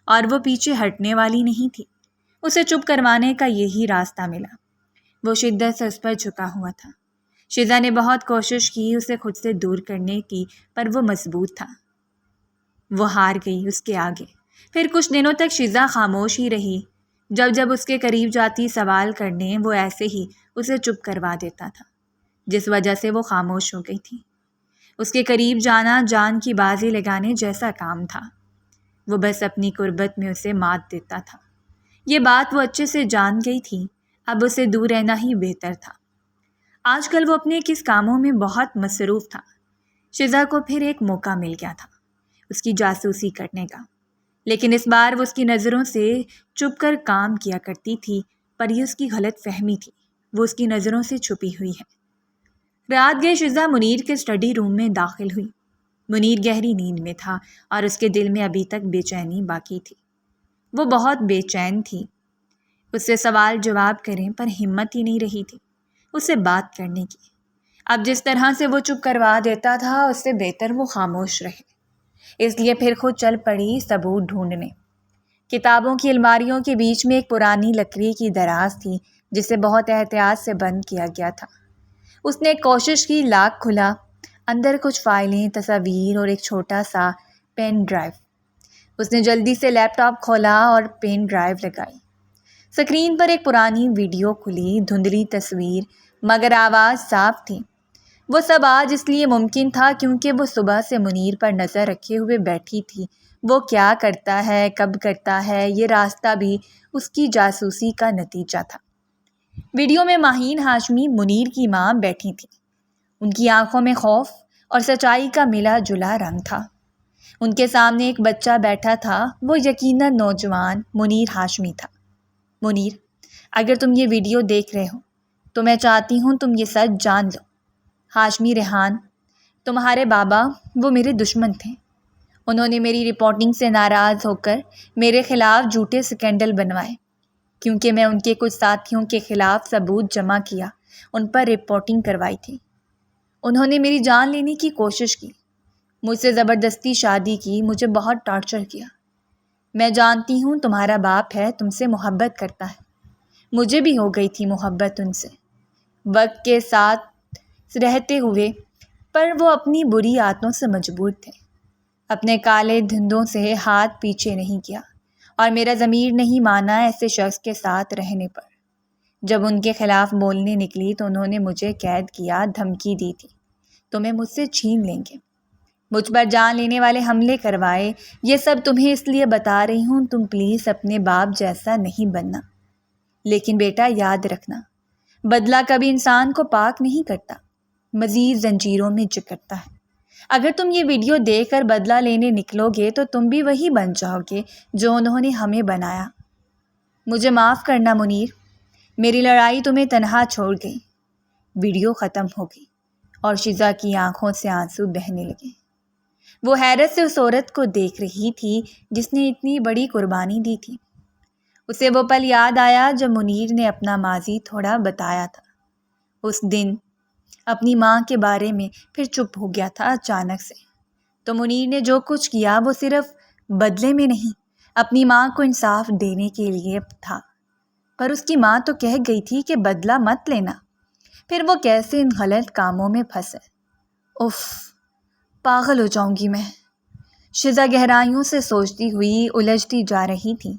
اور وہ پیچھے ہٹنے والی نہیں تھی۔ اسے چپ کروانے کا یہی راستہ ملا۔ وہ شدت سے اس پر جھکا ہوا تھا۔ شیزا نے بہت کوشش کی اسے خود سے دور کرنے کی، پر وہ مضبوط تھا۔ وہ ہار گئی اس کے آگے۔ پھر کچھ دنوں تک شیزا خاموش ہی رہی۔ جب اس کے قریب جاتی سوال کرنے، وہ ایسے ہی اسے چپ کروا دیتا تھا، جس وجہ سے وہ خاموش ہو گئی تھی۔ اس کے قریب جانا جان کی بازی لگانے جیسا کام تھا۔ وہ بس اپنی قربت میں اسے مات دیتا تھا۔ یہ بات وہ اچھے سے جان گئی تھی، اب اسے دور رہنا ہی بہتر تھا۔ آج کل وہ اپنے کس کاموں میں بہت مصروف تھا۔ شیزا کو پھر ایک موقع مل گیا تھا اس کی جاسوسی کرنے کا، لیکن اس بار وہ اس کی نظروں سے چھپ کر کام کیا کرتی تھی، پر یہ اس کی غلط فہمی تھی، وہ اس کی نظروں سے چھپی ہوئی ہے۔ رات گئے شیزا منیر کے اسٹڈی روم میں داخل ہوئی۔ منیر گہری نیند میں تھا اور اس کے دل میں ابھی تک بے چینی باقی تھی۔ وہ بہت بے چین تھی، اس سے سوال جواب کریں پر ہمت ہی نہیں رہی تھی اس سے بات کرنے کی۔ اب جس طرح سے وہ چپ کروا دیتا تھا اس سے بہتر وہ خاموش رہے، اس لیے پھر خود چل پڑی ثبوت ڈھونڈنے۔ کتابوں کی الماریوں کے بیچ میں ایک پرانی لکڑی کی دراز تھی جسے بہت احتیاط سے بند کیا گیا تھا۔ اس نے کوشش کی، لاک کھلا، اندر کچھ فائلیں، تصاویر اور ایک چھوٹا سا پین ڈرائیو۔ اس نے جلدی سے لیپ ٹاپ کھولا اور پین ڈرائیو لگائی۔ سکرین پر ایک پرانی ویڈیو کھلی، دھندلی تصویر مگر آواز صاف تھی۔ وہ سب آج اس لیے ممکن تھا کیونکہ وہ صبح سے منیر پر نظر رکھے ہوئے بیٹھی تھی وہ کیا کرتا ہے، کب کرتا ہے، یہ راستہ بھی اس کی جاسوسی کا نتیجہ تھا۔ ویڈیو میں ماہین ہاشمی منیر کی ماں بیٹھی تھی۔ ان کی آنکھوں میں خوف اور سچائی کا ملا جلا رنگ تھا۔ ان کے سامنے ایک بچہ بیٹھا تھا، وہ یقیناً نوجوان منیر ہاشمی تھا۔ منیر، اگر تم یہ ویڈیو دیکھ رہے ہو تو میں چاہتی ہوں تم یہ سچ جان لو۔ ہاشمی ریحان، تمہارے بابا وہ میرے دشمن تھے۔ انہوں نے میری رپورٹنگ سے ناراض ہو کر میرے خلاف جھوٹے سکینڈل بنوائے۔ کیونکہ میں ان کے کچھ ساتھیوں کے خلاف ثبوت جمع کیا، ان پر رپورٹنگ کروائی تھی۔ انہوں نے میری جان لینے کی کوشش کی، مجھ سے زبردستی شادی کی، مجھے بہت ٹارچر کیا۔ میں جانتی ہوں تمہارا باپ ہے، تم سے محبت کرتا ہے۔ مجھے بھی ہو گئی تھی محبت ان سے، وقت کے ساتھ رہتے ہوئے، پر وہ اپنی بری عادتوں سے مجبور تھے۔ اپنے کالے دھندوں سے ہاتھ پیچھے نہیں کیا، اور میرا ضمیر نہیں مانا ایسے شخص کے ساتھ رہنے پر۔ جب ان کے خلاف بولنے نکلی تو انہوں نے مجھے قید کیا، دھمکی دی تھی، تمہیں مجھ سے چھین لیں گے، مجھ پر جان لینے والے حملے کروائے۔ یہ سب تمہیں اس لیے بتا رہی ہوں تم پلیز اپنے باپ جیسا نہیں بننا۔ لیکن بیٹا یاد رکھنا، بدلہ کبھی انسان کو پاک نہیں کرتا، مزید زنجیروں میں جکڑتا ہے۔ اگر تم یہ ویڈیو دیکھ کر بدلہ لینے نکلو گے تو تم بھی وہی بن جاؤ گے جو انہوں نے ہمیں بنایا۔ مجھے معاف کرنا منیر، میری لڑائی تمہیں تنہا چھوڑ گئی۔ ویڈیو ختم ہو گئی اور شیزا کی آنکھوں سے آنسو بہنے لگے۔ وہ حیرت سے اس عورت کو دیکھ رہی تھی جس نے اتنی بڑی قربانی دی تھی۔ اسے وہ پل یاد آیا جب منیر نے اپنا ماضی تھوڑا بتایا تھا۔ اس دن اپنی ماں کے بارے میں پھر چپ ہو گیا تھا اچانک سے۔ تو منیر نے جو کچھ کیا وہ صرف بدلے میں نہیں، اپنی ماں کو انصاف دینے کے لیے تھا۔ پر اس کی ماں تو کہہ گئی تھی کہ بدلہ مت لینا، پھر وہ کیسے ان غلط کاموں میں پھنسے؟ اف، پاگل ہو جاؤں گی میں۔ شیزا گہرائیوں سے سوچتی ہوئی الجھتی جا رہی تھی۔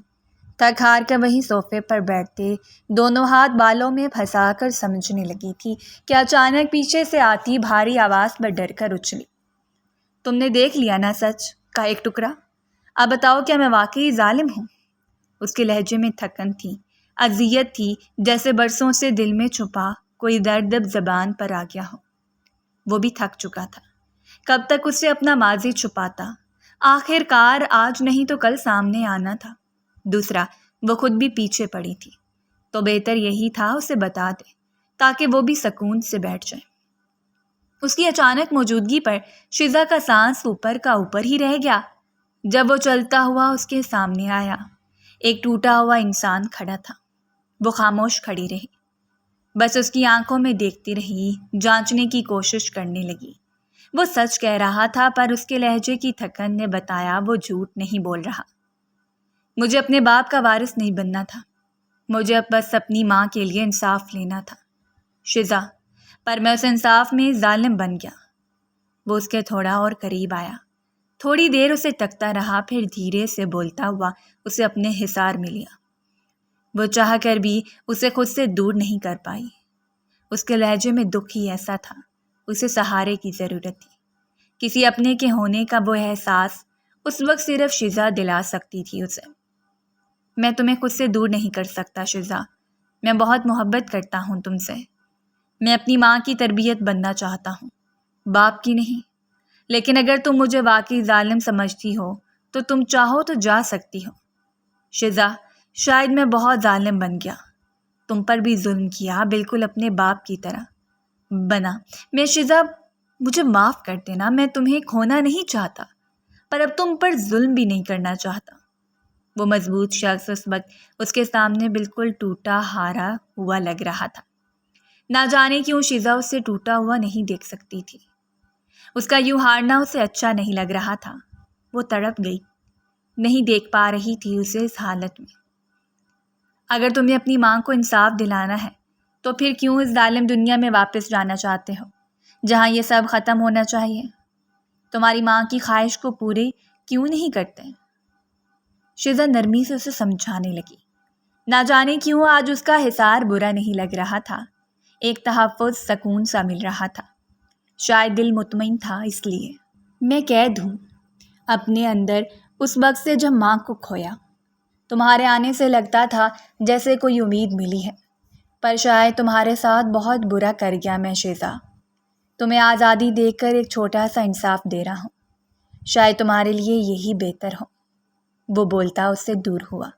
تھک ہار کر وہیں صوفے پر بیٹھتے دونوں ہاتھ بالوں میں پھنسا کر سمجھنے لگی تھی کہ اچانک پیچھے سے آتی بھاری آواز پر ڈر کر اچھلی۔ تم نے دیکھ لیا نا سچ کا ایک ٹکڑا؟ اب بتاؤ کیا میں واقعی ظالم ہوں؟ اس کے لہجے میں تھکن تھی، اذیت تھی، جیسے برسوں سے دل میں چھپا کوئی درد اب زبان پر آ گیا ہو۔ وہ بھی تھک چکا تھا۔ کب تک اسے اپنا ماضی چھپاتا؟ آخر کار آج نہیں تو کل سامنے آنا تھا۔ دوسرا، وہ خود بھی پیچھے پڑی تھی، تو بہتر یہی تھا اسے بتا دے تاکہ وہ بھی سکون سے بیٹھ جائے۔ اس کی اچانک موجودگی پر شیزا کا سانس اوپر کا اوپر ہی رہ گیا۔ جب وہ چلتا ہوا اس کے سامنے آیا، ایک ٹوٹا ہوا انسان کھڑا تھا۔ وہ خاموش کھڑی رہی، بس اس کی آنکھوں میں دیکھتی رہی، جانچنے کی کوشش کرنے لگی۔ وہ سچ کہہ رہا تھا، پر اس کے لہجے کی تھکن نے بتایا وہ جھوٹ نہیں بول رہا۔ مجھے اپنے باپ کا وارث نہیں بننا تھا، مجھے بس اپنی ماں کے لیے انصاف لینا تھا شیزا، پر میں اس انصاف میں ظالم بن گیا۔ وہ اس کے تھوڑا اور قریب آیا، تھوڑی دیر اسے تکتا رہا، پھر دھیرے سے بولتا ہوا اسے اپنے حصار میں لیا۔ وہ چاہ کر بھی اسے خود سے دور نہیں کر پائی۔ اس کے لہجے میں دکھ ہی ایسا تھا، اسے سہارے کی ضرورت تھی۔ کسی اپنے کے ہونے کا وہ احساس اس وقت صرف شیزا دلا سکتی تھی اسے۔ میں تمہیں خود سے دور نہیں کر سکتا شیزا، میں بہت محبت کرتا ہوں تم سے۔ میں اپنی ماں کی تربیت بننا چاہتا ہوں، باپ کی نہیں۔ لیکن اگر تم مجھے واقعی ظالم سمجھتی ہو تو تم چاہو تو جا سکتی ہو۔ شیزا، شاید میں بہت ظالم بن گیا، تم پر بھی ظلم کیا، بالکل اپنے باپ کی طرح بنا۔ میں شیزا، مجھے معاف کر دینا، میں تمہیں کھونا نہیں چاہتا، پر اب تم پر ظلم بھی نہیں کرنا چاہتا۔ وہ مضبوط شخص اس وقت اس کے سامنے بالکل ٹوٹا ہارا ہوا لگ رہا تھا۔ نہ جانے کیوں شیزا اسے ٹوٹا ہوا نہیں دیکھ سکتی تھی۔ اس کا یوں ہارنا اسے اچھا نہیں لگ رہا تھا۔ وہ تڑپ گئی، نہیں دیکھ پا رہی تھی اسے اس حالت میں۔ اگر تمہیں اپنی ماں کو انصاف دلانا ہے تو پھر کیوں اس ظالم دنیا میں واپس جانا چاہتے ہو جہاں یہ سب ختم ہونا چاہیے؟ تمہاری ماں کی خواہش کو پورے کیوں نہیں کرتے؟ شیزا نرمی سے اسے سمجھانے لگی۔ نہ جانے کیوں آج اس کا حصار برا نہیں لگ رہا تھا، ایک تحفظ، سکون سا مل رہا تھا۔ شاید دل مطمئن تھا اس لیے۔ میں قید ہوں، اپنے اندر اس وقت سے جب ماں کو کھویا تمہارے آنے سے لگتا تھا جیسے کوئی امید ملی ہے، پر شاید تمہارے ساتھ بہت برا کر گیا میں شیزا۔ تمہیں آزادی دے کر ایک چھوٹا سا انصاف دے رہا ہوں، شاید تمہارے لیے یہی بہتر ہو۔ وہ بولتا اس سے دور ہوا،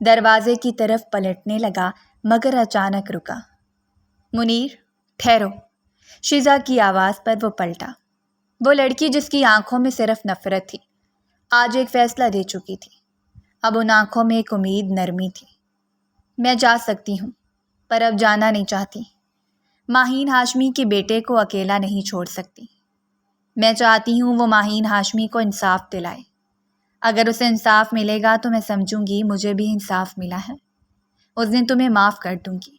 دروازے کی طرف پلٹنے لگا مگر اچانک رکا۔ منیر ٹھہرو، شیزا کی آواز پر وہ پلٹا۔ وہ لڑکی جس کی آنکھوں میں صرف نفرت تھی آج ایک فیصلہ دے چکی تھی، اب ان آنکھوں میں ایک امید نرمی تھی۔ میں جا سکتی ہوں پر اب جانا نہیں چاہتی۔ ماہین ہاشمی کے بیٹے کو اکیلا نہیں چھوڑ سکتی۔ میں چاہتی ہوں وہ ماہین ہاشمی کو انصاف دلائے۔ اگر اسے انصاف ملے گا تو میں سمجھوں گی مجھے بھی انصاف ملا ہے، اس دن تمہیں معاف کر دوں گی،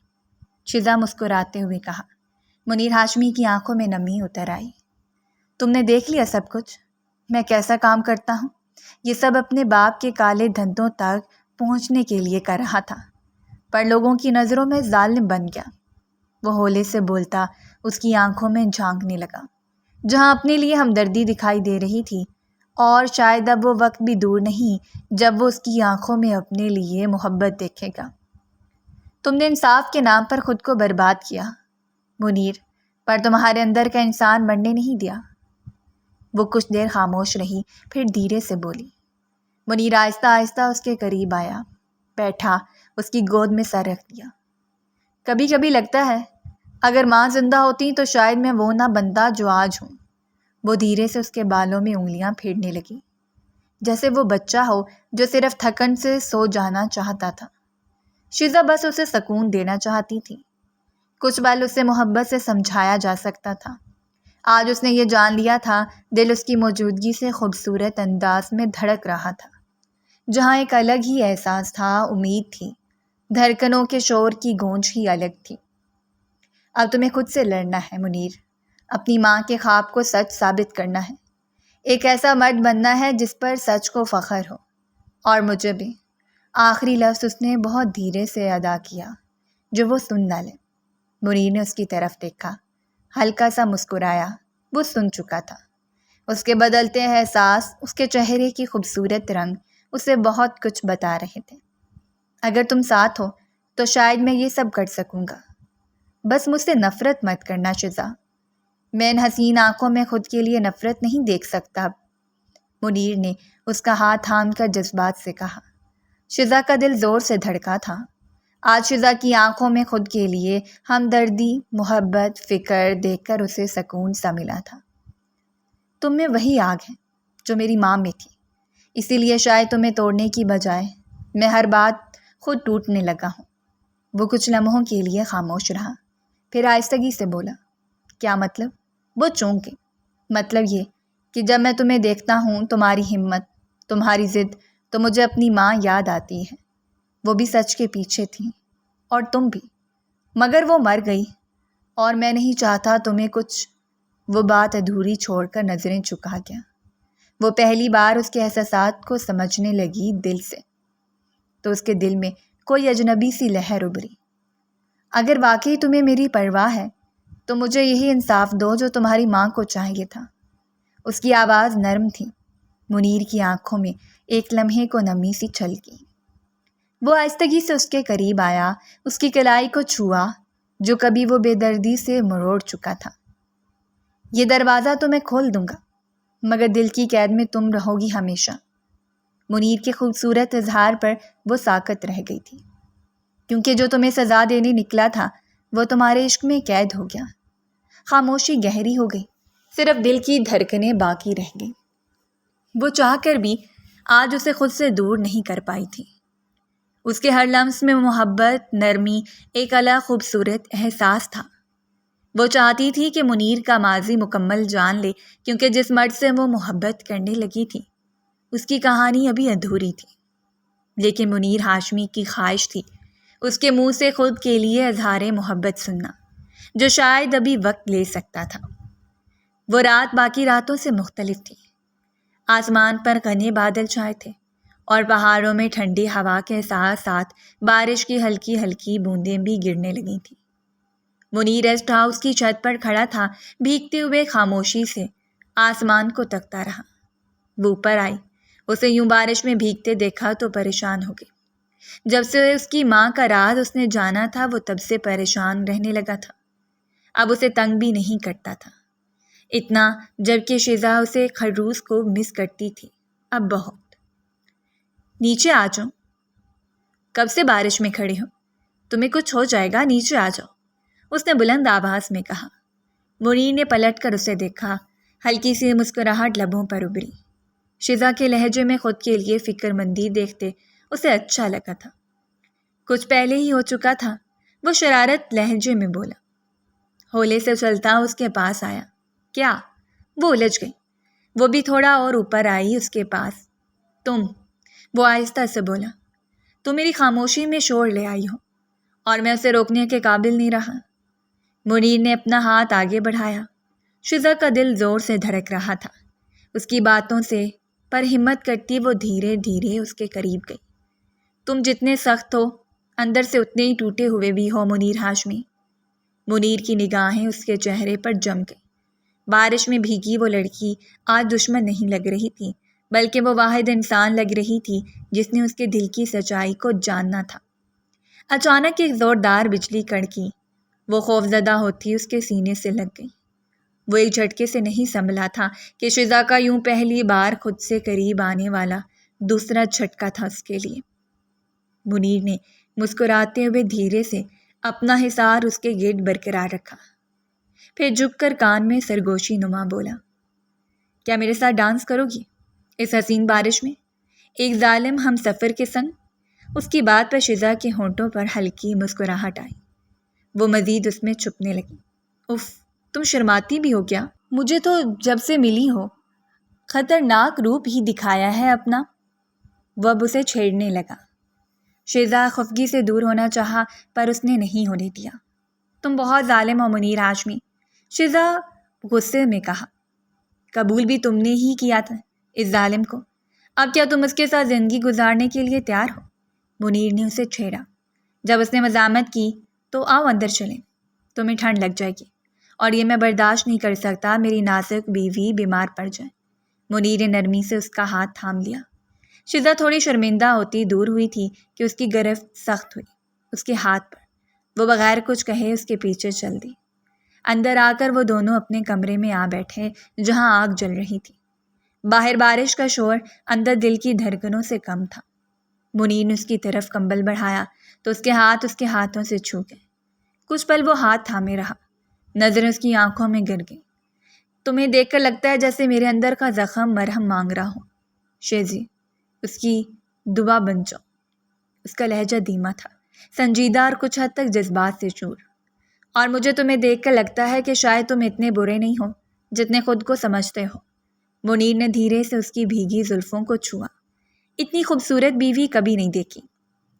شیزا مسکراتے ہوئے کہا۔ منیر ہاشمی کی آنکھوں میں نمی اتر آئی۔ تم نے دیکھ لیا سب کچھ، میں کیسا کام کرتا ہوں؟ یہ سب اپنے باپ کے کالے دھندوں تک پہنچنے کے لیے کر رہا تھا، پر لوگوں کی نظروں میں ظالم بن گیا۔ وہ ہولے سے بولتا اس کی آنکھوں میں جھانکنے لگا، جہاں اپنے لیے ہمدردی دکھائی دے رہی تھی، اور شاید اب وہ وقت بھی دور نہیں جب وہ اس کی آنکھوں میں اپنے لیے محبت دیکھے گا۔ تم نے انصاف کے نام پر خود کو برباد کیا منیر، پر تمہارے اندر کا انسان مرنے نہیں دیا۔ وہ کچھ دیر خاموش رہی، پھر دھیرے سے بولی۔ منیر آہستہ آہستہ اس کے قریب آیا، بیٹھا، اس کی گود میں سر رکھ دیا۔ کبھی کبھی لگتا ہے اگر ماں زندہ ہوتی تو شاید میں وہ نہ بنتا جو آج ہوں۔ وہ دھیرے سے اس کے بالوں میں انگلیاں پھیرنے لگی، جیسے وہ بچہ ہو جو صرف تھکن سے سو جانا چاہتا تھا۔ شیزا بس اسے سکون دینا چاہتی تھی، کچھ پل اسے محبت سے سمجھایا جا سکتا تھا۔ آج اس نے یہ جان لیا تھا، دل اس کی موجودگی سے خوبصورت انداز میں دھڑک رہا تھا، جہاں ایک الگ ہی احساس تھا، امید تھی، دھڑکنوں کے شور کی گونج ہی الگ تھی۔ اب تمہیں خود سے لڑنا ہے منیر، اپنی ماں کے خواب کو سچ ثابت کرنا ہے، ایک ایسا مرد بننا ہے جس پر سچ کو فخر ہو، اور مجھے بھی۔ آخری لفظ اس نے بہت دھیرے سے ادا کیا جو وہ سن نہ لے۔ منیر نے اس کی طرف دیکھا، ہلکا سا مسکرایا، وہ سن چکا تھا۔ اس کے بدلتے احساس، اس کے چہرے کی خوبصورت رنگ اسے بہت کچھ بتا رہے تھے۔ اگر تم ساتھ ہو تو شاید میں یہ سب کر سکوں گا، بس مجھ سے نفرت مت کرنا شیزا، میں ان حسین آنکھوں میں خود کے لیے نفرت نہیں دیکھ سکتا۔ منیر نے اس کا ہاتھ تھام کر جذبات سے کہا۔ شیزا کا دل زور سے دھڑکا تھا، آج شیزا کی آنکھوں میں خود کے لیے ہمدردی، محبت، فکر دیکھ کر اسے سکون سا ملا تھا۔ تم میں وہی آگ ہے جو میری ماں میں تھی، اسی لیے شاید تمہیں توڑنے کی بجائے میں ہر بات خود ٹوٹنے لگا ہوں۔ وہ کچھ لمحوں کے لیے خاموش رہا، پھر آہستگی سے بولا، کیا مطلب؟ وہ چونک گئی۔ مطلب یہ کہ جب میں تمہیں دیکھتا ہوں، تمہاری ہمت، تمہاری ضد، تو مجھے اپنی ماں یاد آتی ہے۔ وہ بھی سچ کے پیچھے تھی، اور تم بھی، مگر وہ مر گئی، اور میں نہیں چاہتا تمہیں کچھ۔ وہ بات ادھوری چھوڑ کر نظریں چکا گیا۔ وہ پہلی بار اس کے احساسات کو سمجھنے لگی دل سے، تو اس کے دل میں کوئی اجنبی سی لہر ابھری۔ اگر واقعی تمہیں میری پرواہ ہے تو مجھے یہی انصاف دو جو تمہاری ماں کو چاہیے تھا۔ اس کی آواز نرم تھی، منیر کی آنکھوں میں ایک لمحے کو نمی سی چھلکی۔ وہ آہستگی سے اس کے قریب آیا، اس کی کلائی کو چھوا جو کبھی وہ بے دردی سے مروڑ چکا تھا۔ یہ دروازہ تو میں کھول دوں گا، مگر دل کی قید میں تم رہو گی ہمیشہ۔ منیر کے خوبصورت اظہار پر وہ ساکت رہ گئی تھی، کیونکہ جو تمہیں سزا دینے نکلا تھا وہ تمہارے عشق میں قید ہو گیا۔ خاموشی گہری ہو گئی، صرف دل کی دھڑکنیں باقی رہ گئیں۔ وہ چاہ کر بھی آج اسے خود سے دور نہیں کر پائی تھی۔ اس کے ہر لمس میں محبت، نرمی، ایک الگ خوبصورت احساس تھا۔ وہ چاہتی تھی کہ منیر کا ماضی مکمل جان لے، کیونکہ جس مرد سے وہ محبت کرنے لگی تھی اس کی کہانی ابھی ادھوری تھی۔ لیکن منیر ہاشمی کی خواہش تھی اس کے منہ سے خود کے لیے اظہار محبت سننا، جو شاید ابھی وقت لے سکتا تھا۔ وہ رات باقی راتوں سے مختلف تھی۔ آسمان پر گھنے بادل چھائے تھے، اور پہاڑوں میں ٹھنڈی ہوا کے ساتھ ساتھ بارش کی ہلکی ہلکی بوندیں بھی گرنے لگی تھیں۔ منیر ریسٹ ہاؤس کی چھت پر کھڑا تھا، بھیگتے ہوئے خاموشی سے آسمان کو تکتا رہا۔ وہ اوپر آئی، اسے یوں بارش میں بھیگتے دیکھا تو پریشان ہو گئی۔ جب سے اس کی ماں کا راز اس نے جانا تھا وہ تب سے پریشان رہنے لگا تھا۔ اب اسے تنگ بھی نہیں کرتا تھا اتنا، جبکہ شیزا اسے خروس کو مس کرتی تھی اب بہت۔ نیچے آ جاؤ، کب سے بارش میں کھڑے ہو؟ تمہیں کچھ ہو جائے گا، نیچے آ جاؤ، اس نے بلند آواز میں کہا۔ منیر نے پلٹ کر اسے دیکھا، ہلکی سی مسکراہٹ لبوں پر ابھری۔ شیزا کے لہجے میں خود کے لیے فکر مندی دیکھتے اسے اچھا لگا تھا۔ کچھ پہلے ہی ہو چکا تھا، وہ شرارت لہجے میں بولا۔ ہولے سے چلتا اس کے پاس آیا۔ کیا؟ وہ الجھ گئی۔ وہ بھی تھوڑا اور اوپر آئی اس کے پاس۔ تم، وہ آہستہ سے بولا، تم میری خاموشی میں شور لے آئی ہو اور میں اسے روکنے کے قابل نہیں رہا۔ منیر نے اپنا ہاتھ آگے بڑھایا۔ شیزا کا دل زور سے دھڑک رہا تھا اس کی باتوں سے، پر ہمت کرتی وہ دھیرے دھیرے اس کے قریب گئی۔ تم جتنے سخت ہو اندر سے اتنے ہی ٹوٹے ہوئے بھی ہو منیر ہاشمی۔ منیر کی نگاہیں اس کے چہرے پر جم گئی۔ بارش میں بھیگی وہ لڑکی آج دشمن نہیں لگ رہی تھی، بلکہ وہ واحد انسان لگ رہی تھی جس نے اس کے دل کی سچائی کو جاننا تھا۔ اچانک ایک زوردار بجلی کڑکی، وہ خوفزدہ ہوتی اس کے سینے سے لگ گئی۔ وہ ایک جھٹکے سے نہیں سنبھلا تھا کہ شیزا کا یوں پہلی بار خود سے قریب آنے والا دوسرا جھٹکا تھا اس کے لیے۔ منیر نے مسکراتے ہوئے دھیرے سے اپنا حصار اس کے گرد برقرار رکھا، پھر جھک کر کان میں سرگوشی نما بولا، کیا میرے ساتھ ڈانس کرو گی اس حسین بارش میں، ایک ظالم ہم سفر کے سنگ؟ اس کی بات پر شیزا کے ہونٹوں پر ہلکی مسکراہٹ آئی۔ وہ مزید اس میں چھپنے لگی۔ اف، تم شرماتی بھی ہو کیا؟ مجھے تو جب سے ملی ہو خطرناک روپ ہی دکھایا ہے اپنا۔ وہ اب اسے چھیڑنے لگا۔ شیزا خفگی سے دور ہونا چاہا پر اس نے نہیں ہونے دیا۔ تم بہت ظالم ہو منیر ہاشمی، شیزا غصے میں کہا۔ قبول بھی تم نے ہی کیا تھا اس ظالم کو، اب کیا تم اس کے ساتھ زندگی گزارنے کے لیے تیار ہو؟ منیر نے اسے چھیڑا۔ جب اس نے مزاحمت کی تو آؤ اندر چلیں، تمہیں ٹھنڈ لگ جائے گی، اور یہ میں برداشت نہیں کر سکتا میری نازک بیوی بیمار پڑ جائے۔ منیر نے نرمی سے اس کا ہاتھ تھام لیا۔ شیزا تھوڑی شرمندہ ہوتی دور ہوئی تھی کہ اس کی گرفت سخت ہوئی اس کے ہاتھ پر۔ وہ بغیر کچھ کہے اس کے پیچھے چل دی۔ اندر آ کر وہ دونوں اپنے کمرے میں آ بیٹھے جہاں آگ جل رہی تھی۔ باہر بارش کا شور اندر دل کی دھڑکنوں سے کم تھا۔ منیر نے اس کی طرف کمبل بڑھایا تو اس کے ہاتھ اس کے ہاتھوں سے چھو گئے۔ کچھ پل وہ ہاتھ تھامے رہا، نظریں اس کی آنکھوں میں گر گئیں۔ تمہیں دیکھ کر لگتا ہے جیسے میرے اندر کا زخم مرہم مانگ رہا ہو شیزی، اس کی دعا بن جاؤ۔ اس کا لہجہ دھیما تھا، سنجیدہ اور کچھ حد تک جذبات سے چور۔ اور مجھے تمہیں دیکھ کر لگتا ہے کہ شاید تم اتنے برے نہیں ہو جتنے خود کو سمجھتے ہو۔ منیر نے دھیرے سے اس کی بھیگی زلفوں کو چھوا۔ اتنی خوبصورت بیوی کبھی نہیں دیکھی،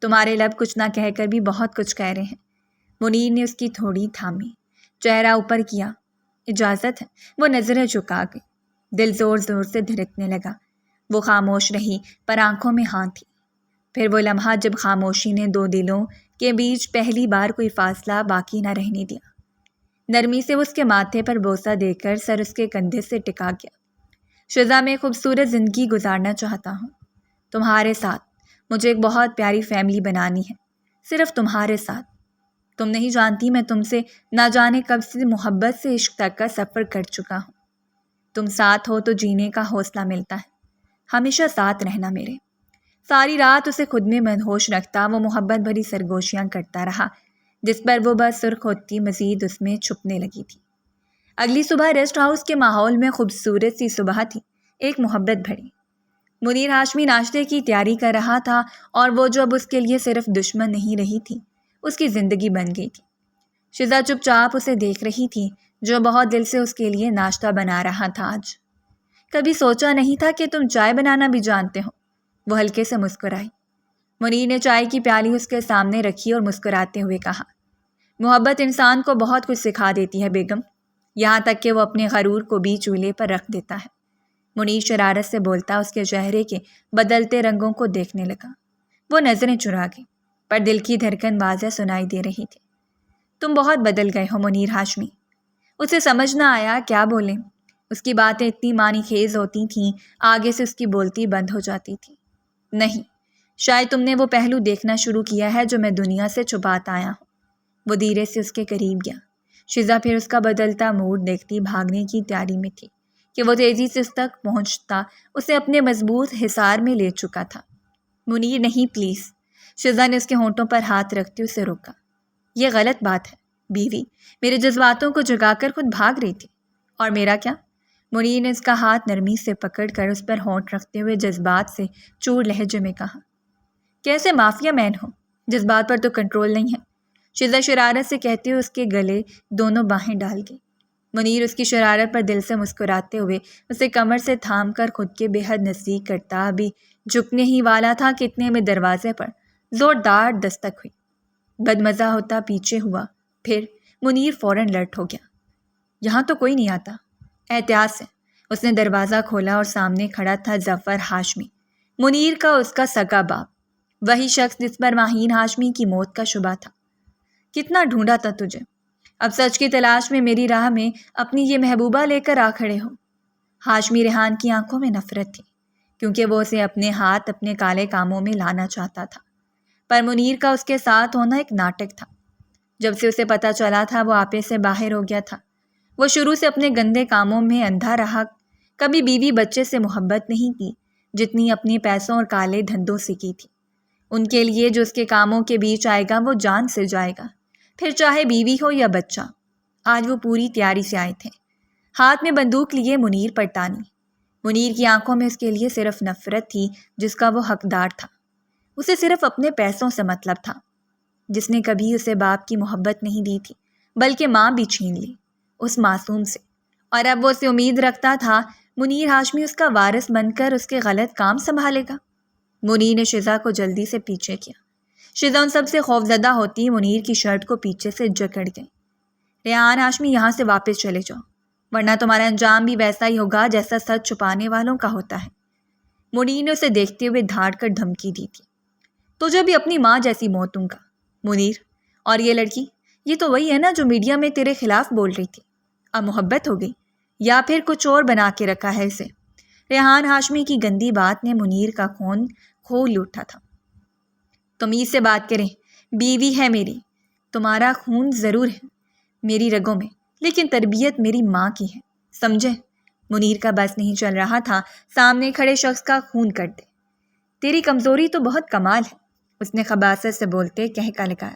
تمہارے لب کچھ نہ کہہ کر بھی بہت کچھ کہہ رہے ہیں۔ منیر نے اس کی تھوڑی تھامی، چہرہ اوپر کیا۔ اجازت ہے؟ وہ نظریں جھکا گئی۔ دل زور زور سے دھڑکنے لگا۔ وہ خاموش رہی پر آنکھوں میں ہاں تھی۔ پھر وہ لمحہ جب خاموشی نے دو دلوں کے بیچ پہلی بار کوئی فاصلہ باقی نہ رہنے دیا۔ نرمی سے اس کے ماتھے پر بوسہ دے کر سر اس کے کندھے سے ٹکا گیا۔ شیزا میں خوبصورت زندگی گزارنا چاہتا ہوں تمہارے ساتھ، مجھے ایک بہت پیاری فیملی بنانی ہے، صرف تمہارے ساتھ۔ تم نہیں جانتی میں تم سے نہ جانے کب سے محبت سے عشق تک کا سفر کر چکا ہوں۔ تم ساتھ ہو تو جینے کا حوصلہ ملتا ہے، ہمیشہ ساتھ رہنا میرے۔ ساری رات اسے خود میں مدہوش رکھتا وہ محبت بھری سرگوشیاں کرتا رہا، جس پر وہ بس سرخ ہوتی مزید اس میں چھپنے لگی تھی۔ اگلی صبح ریسٹ ہاؤس کے ماحول میں خوبصورت سی صبح تھی، ایک محبت بھری۔ منیر ہاشمی ناشتے کی تیاری کر رہا تھا اور وہ جو اب اس کے لیے صرف دشمن نہیں رہی تھی، اس کی زندگی بن گئی تھی۔ شیزا چپ چاپ اسے دیکھ رہی تھی جو بہت دل سے اس کے لیے ناشتہ بنا رہا تھا آج۔ کبھی سوچا نہیں تھا کہ تم چائے بنانا بھی جانتے ہو، وہ ہلکے سے مسکرائی۔ منیر نے چائے کی پیالی اس کے سامنے رکھی اور مسکراتے ہوئے کہا، محبت انسان کو بہت کچھ سکھا دیتی ہے بیگم، یہاں تک کہ وہ اپنے غرور کو بھی چولہے پر رکھ دیتا ہے۔ منیر شرارت سے بولتا اس کے چہرے کے بدلتے رنگوں کو دیکھنے لگا۔ وہ نظریں چرا گئی پر دل کی دھڑکن واضح سنائی دے رہی تھی۔ تم بہت بدل گئے ہو منیر ہاشمی۔ اسے سمجھ نہ آیا کیا بولیں، اس کی باتیں اتنی معنی خیز ہوتی تھیں، آگے سے اس کی بولتی بند ہو جاتی تھی۔ نہیں، شاید تم نے وہ پہلو دیکھنا شروع کیا ہے جو میں دنیا سے چھپاتا آیا ہوں۔ وہ دھیرے سے اس کے قریب گیا۔ شزا پھر اس کا بدلتا موڈ دیکھتی بھاگنے کی تیاری میں تھی کہ وہ تیزی سے اس تک پہنچتا اسے اپنے مضبوط حصار میں لے چکا تھا۔ منیر نہیں، پلیز۔ شزا نے اس کے ہونٹوں پر ہاتھ رکھتے اسے روکا۔ یہ غلط بات ہے بیوی، میرے جذباتوں کو جگا کر خود بھاگ رہی تھی۔ اور میرا کیا؟ منیر نے اس کا ہاتھ نرمی سے پکڑ کر اس پر ہونٹ رکھتے ہوئے جذبات سے چور لہجے میں کہا۔ کیسے مافیا مین ہو، جذبات پر تو کنٹرول نہیں ہے، شزا شرارت سے کہتے ہوئے اس کے گلے دونوں باہیں ڈال گئی۔ منیر اس کی شرارت پر دل سے مسکراتے ہوئے اسے کمر سے تھام کر خود کے بے حد نزدیک کرتا ابھی جھکنے ہی والا تھا کہ اتنے میں دروازے پر زوردار دستک ہوئی۔ بدمزہ ہوتا پیچھے ہوا، پھر منیر فوراً الرٹ ہو گیا۔ یہاں تو کوئی نہیں آتا۔ احتیاط سے اس نے دروازہ کھولا اور سامنے کھڑا تھا ظفر ہاشمی، منیر کا اس کا سگا باپ، وہی شخص جس پر ماہین ہاشمی کی موت کا شبہ تھا۔ کتنا ڈھونڈا تھا تجھے، اب سچ کی تلاش میں میری راہ میں اپنی یہ محبوبہ لے کر آ کھڑے ہو۔ ہاشمی ریحان کی آنکھوں میں نفرت تھی، کیونکہ وہ اسے اپنے ہاتھ اپنے کالے کاموں میں لانا چاہتا تھا، پر منیر کا اس کے ساتھ ہونا ایک ناٹک تھا۔ جب سے اسے پتہ چلا تھا وہ آپے سے باہر ہو گیا تھا۔ وہ شروع سے اپنے گندے کاموں میں اندھا رہا، کبھی بیوی بچے سے محبت نہیں کی جتنی اپنے پیسوں اور کالے دھندوں سے کی تھی۔ ان کے لیے جو اس کے کاموں کے بیچ آئے گا وہ جان سے جائے گا، پھر چاہے بیوی ہو یا بچہ۔ آج وہ پوری تیاری سے آئے تھے، ہاتھ میں بندوق لیے منیر پر ٹانی۔ منیر کی آنکھوں میں اس کے لیے صرف نفرت تھی جس کا وہ حقدار تھا۔ اسے صرف اپنے پیسوں سے مطلب تھا، جس نے کبھی اسے باپ کی محبت نہیں دی تھی بلکہ ماں بھی چھین لی اس معصوم سے، اور اب وہ اسے امید رکھتا تھا منیر ہاشمی اس کا وارث بن کر اس کے غلط کام سنبھالے گا۔ منیر نے شزا کو جلدی سے پیچھے کیا۔ شزا ان سب سے خوفزدہ ہوتی منیر کی شرٹ کو پیچھے سے جکڑ گئی۔ ریحان ہاشمی، یہاں سے واپس چلے جاؤ، ورنہ تمہارا انجام بھی ویسا ہی ہوگا جیسا سچ چھپانے والوں کا ہوتا ہے۔ منیر نے اسے دیکھتے ہوئے دھاڑ کر دھمکی دی تھی۔ تجھے بھی اپنی ماں جیسی موت دوں گا منیر۔ اور یہ لڑکی، یہ تو وہی ہے نا جو میڈیا میں تیرے خلاف بول رہی تھی۔ اب محبت ہو گئی یا پھر کچھ اور بنا کے رکھا ہے اسے؟ ریحان ہاشمی کی گندی بات نے منیر کا خون کھول اٹھا تھا۔ تمیز سے بات کریں، بیوی ہے میری، تمہارا خون ضرور ہے میری رگوں میں، لیکن تربیت میری ماں کی ہے، سمجھے؟ منیر کا بس نہیں چل رہا تھا سامنے کھڑے شخص کا خون کر دے۔ تیری کمزوری تو بہت کمال ہے، اس نے خباثت سے بولتے کہکا لگایا۔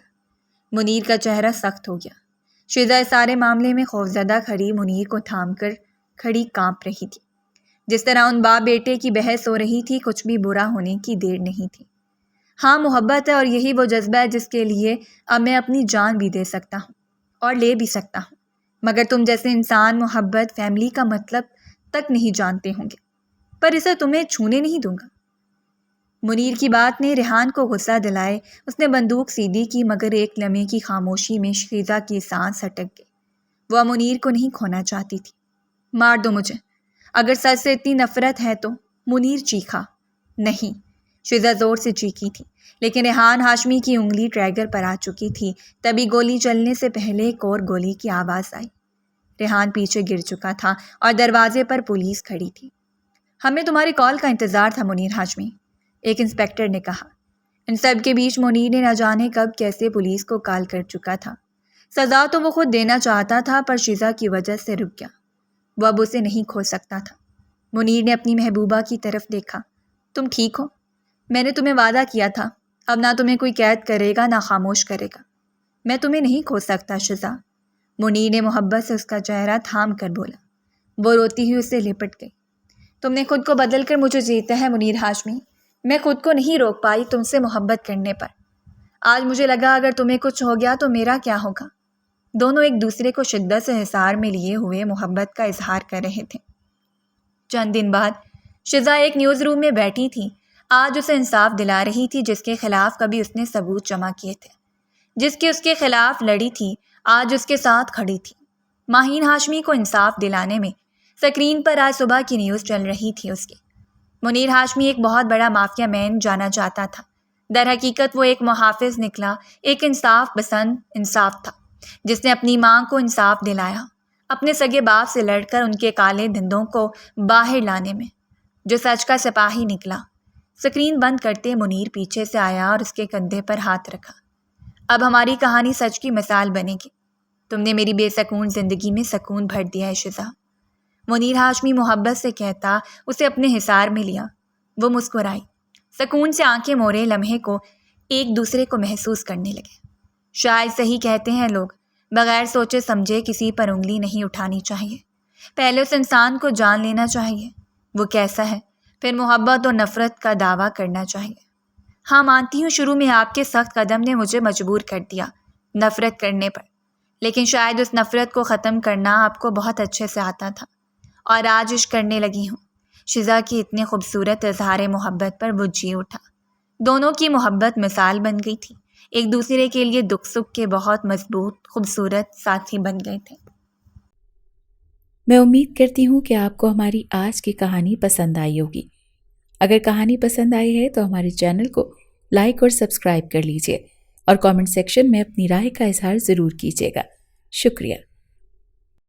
منیر کا چہرہ سخت ہو گیا۔ شزا اس سارے معاملے میں خوفزدہ کھڑی منیر کو تھام کر کھڑی کانپ رہی تھی۔ جس طرح ان باپ بیٹے کی بحث ہو رہی تھی، کچھ بھی برا ہونے کی دیر نہیں تھی۔ ہاں، محبت ہے، اور یہی وہ جذبہ ہے جس کے لیے اب میں اپنی جان بھی دے سکتا ہوں اور لے بھی سکتا ہوں، مگر تم جیسے انسان محبت، فیملی کا مطلب تک نہیں جانتے ہوں گے، پر اسے تمہیں چھونے نہیں دوں گا۔ منیر کی بات نے ریحان کو غصہ دلائے۔ اس نے بندوق سیدھی کی، مگر ایک لمحے کی خاموشی میں شیزا کی سانس اٹک گئی۔ وہ منیر کو نہیں کھونا چاہتی تھی۔ مار دو مجھے اگر سچ سے اتنی نفرت ہے تو، منیر چیخا۔ نہیں، شیزا زور سے چیخی تھی، لیکن ریحان ہاشمی کی انگلی ٹریگر پر آ چکی تھی۔ تبھی گولی چلنے سے پہلے ایک اور گولی کی آواز آئی۔ ریحان پیچھے گر چکا تھا اور دروازے پر پولیس کھڑی تھی۔ ہمیں تمہاری کال کا انتظار تھا منیر ہاشمی، ایک انسپیکٹر نے کہا۔ ان سب کے بیچ منیر نے نہ جانے کب کیسے پولیس کو کال کر چکا تھا۔ سزا تو وہ خود دینا چاہتا تھا، پر شیزا کی وجہ سے رک گیا۔ وہ اب اسے نہیں کھو سکتا تھا۔ منیر نے اپنی محبوبہ کی طرف دیکھا۔ تم ٹھیک ہو؟ میں نے تمہیں وعدہ کیا تھا، اب نہ تمہیں کوئی قید کرے گا نہ خاموش کرے گا۔ میں تمہیں نہیں کھو سکتا شزا، منیر نے محبت سے اس کا چہرہ تھام کر بولا۔ وہ روتی ہوئی اسے لپٹ گئی۔ تم نے خود کو بدل کر مجھے جیتا ہے منیر ہاشمی، میں خود کو نہیں روک پائی تم سے محبت کرنے پر۔ آج مجھے لگا اگر تمہیں کچھ ہو گیا تو میرا کیا ہوگا۔ دونوں ایک دوسرے کو شدت سے حصار میں لیے ہوئے محبت کا اظہار کر رہے تھے۔ چند دن بعد شزا ایک نیوز روم میں بیٹھی تھی۔ آج اسے انصاف دلا رہی تھی، جس کے خلاف کبھی اس نے ثبوت جمع کیے تھے، جس کی اس کے خلاف لڑی تھی، آج اس کے ساتھ کھڑی تھی۔ ماہین ہاشمی کو انصاف دلانے میں سکرین پر آج صبح کی نیوز چل رہی تھی اس کی۔ منیر ہاشمی ایک بہت بڑا مافیا مین جانا چاہتا تھا، در حقیقت وہ ایک محافظ نکلا، ایک انصاف پسند انصاف تھا، جس نے اپنی ماں کو انصاف دلایا۔ اپنے سگے باپ سے لڑ کر ان کے کالے دندوں کو باہر لانے میں، جو سچ کا سپاہی نکلا۔ سکرین بند کرتے منیر پیچھے سے آیا اور اس کے کندھے پر ہاتھ رکھا۔ اب ہماری کہانی سچ کی مثال بنے گی۔ تم نے میری بے سکون زندگی میں سکون بھر دیا ہے شزا۔ منیر ہاشمی محبت سے کہتا اسے اپنے حصار میں لیا۔ وہ مسکرائی، سکون سے آنکھیں موڑے لمحے کو ایک دوسرے کو محسوس کرنے لگے۔ شاید صحیح کہتے ہیں لوگ، بغیر سوچے سمجھے کسی پر انگلی نہیں اٹھانی چاہیے۔ پہلے اس انسان کو جان لینا چاہیے، وہ کیسا ہے، پھر محبت اور نفرت کا دعویٰ کرنا چاہیے۔ ہاں مانتی ہوں شروع میں آپ کے سخت قدم نے مجھے مجبور کر دیا نفرت کرنے پر، لیکن شاید اس نفرت کو ختم کرنا آپ کو بہت اچھے سے آتا تھا، اور آج عشق کرنے لگی ہوں۔ شزا کی اتنے خوبصورت اظہار محبت پر وہ جی اٹھا۔ دونوں کی محبت مثال بن گئی تھی، ایک دوسرے کے لیے دکھ سکھ کے بہت مضبوط خوبصورت ساتھی بن گئے تھے۔ میں امید کرتی ہوں کہ آپ کو ہماری آج کی کہانی پسند آئی ہوگی۔ اگر کہانی پسند آئی ہے تو ہمارے چینل کو لائک اور سبسکرائب کر لیجیے اور کامنٹ سیکشن میں اپنی رائے کا اظہار ضرور کیجیے گا۔ شکریہ۔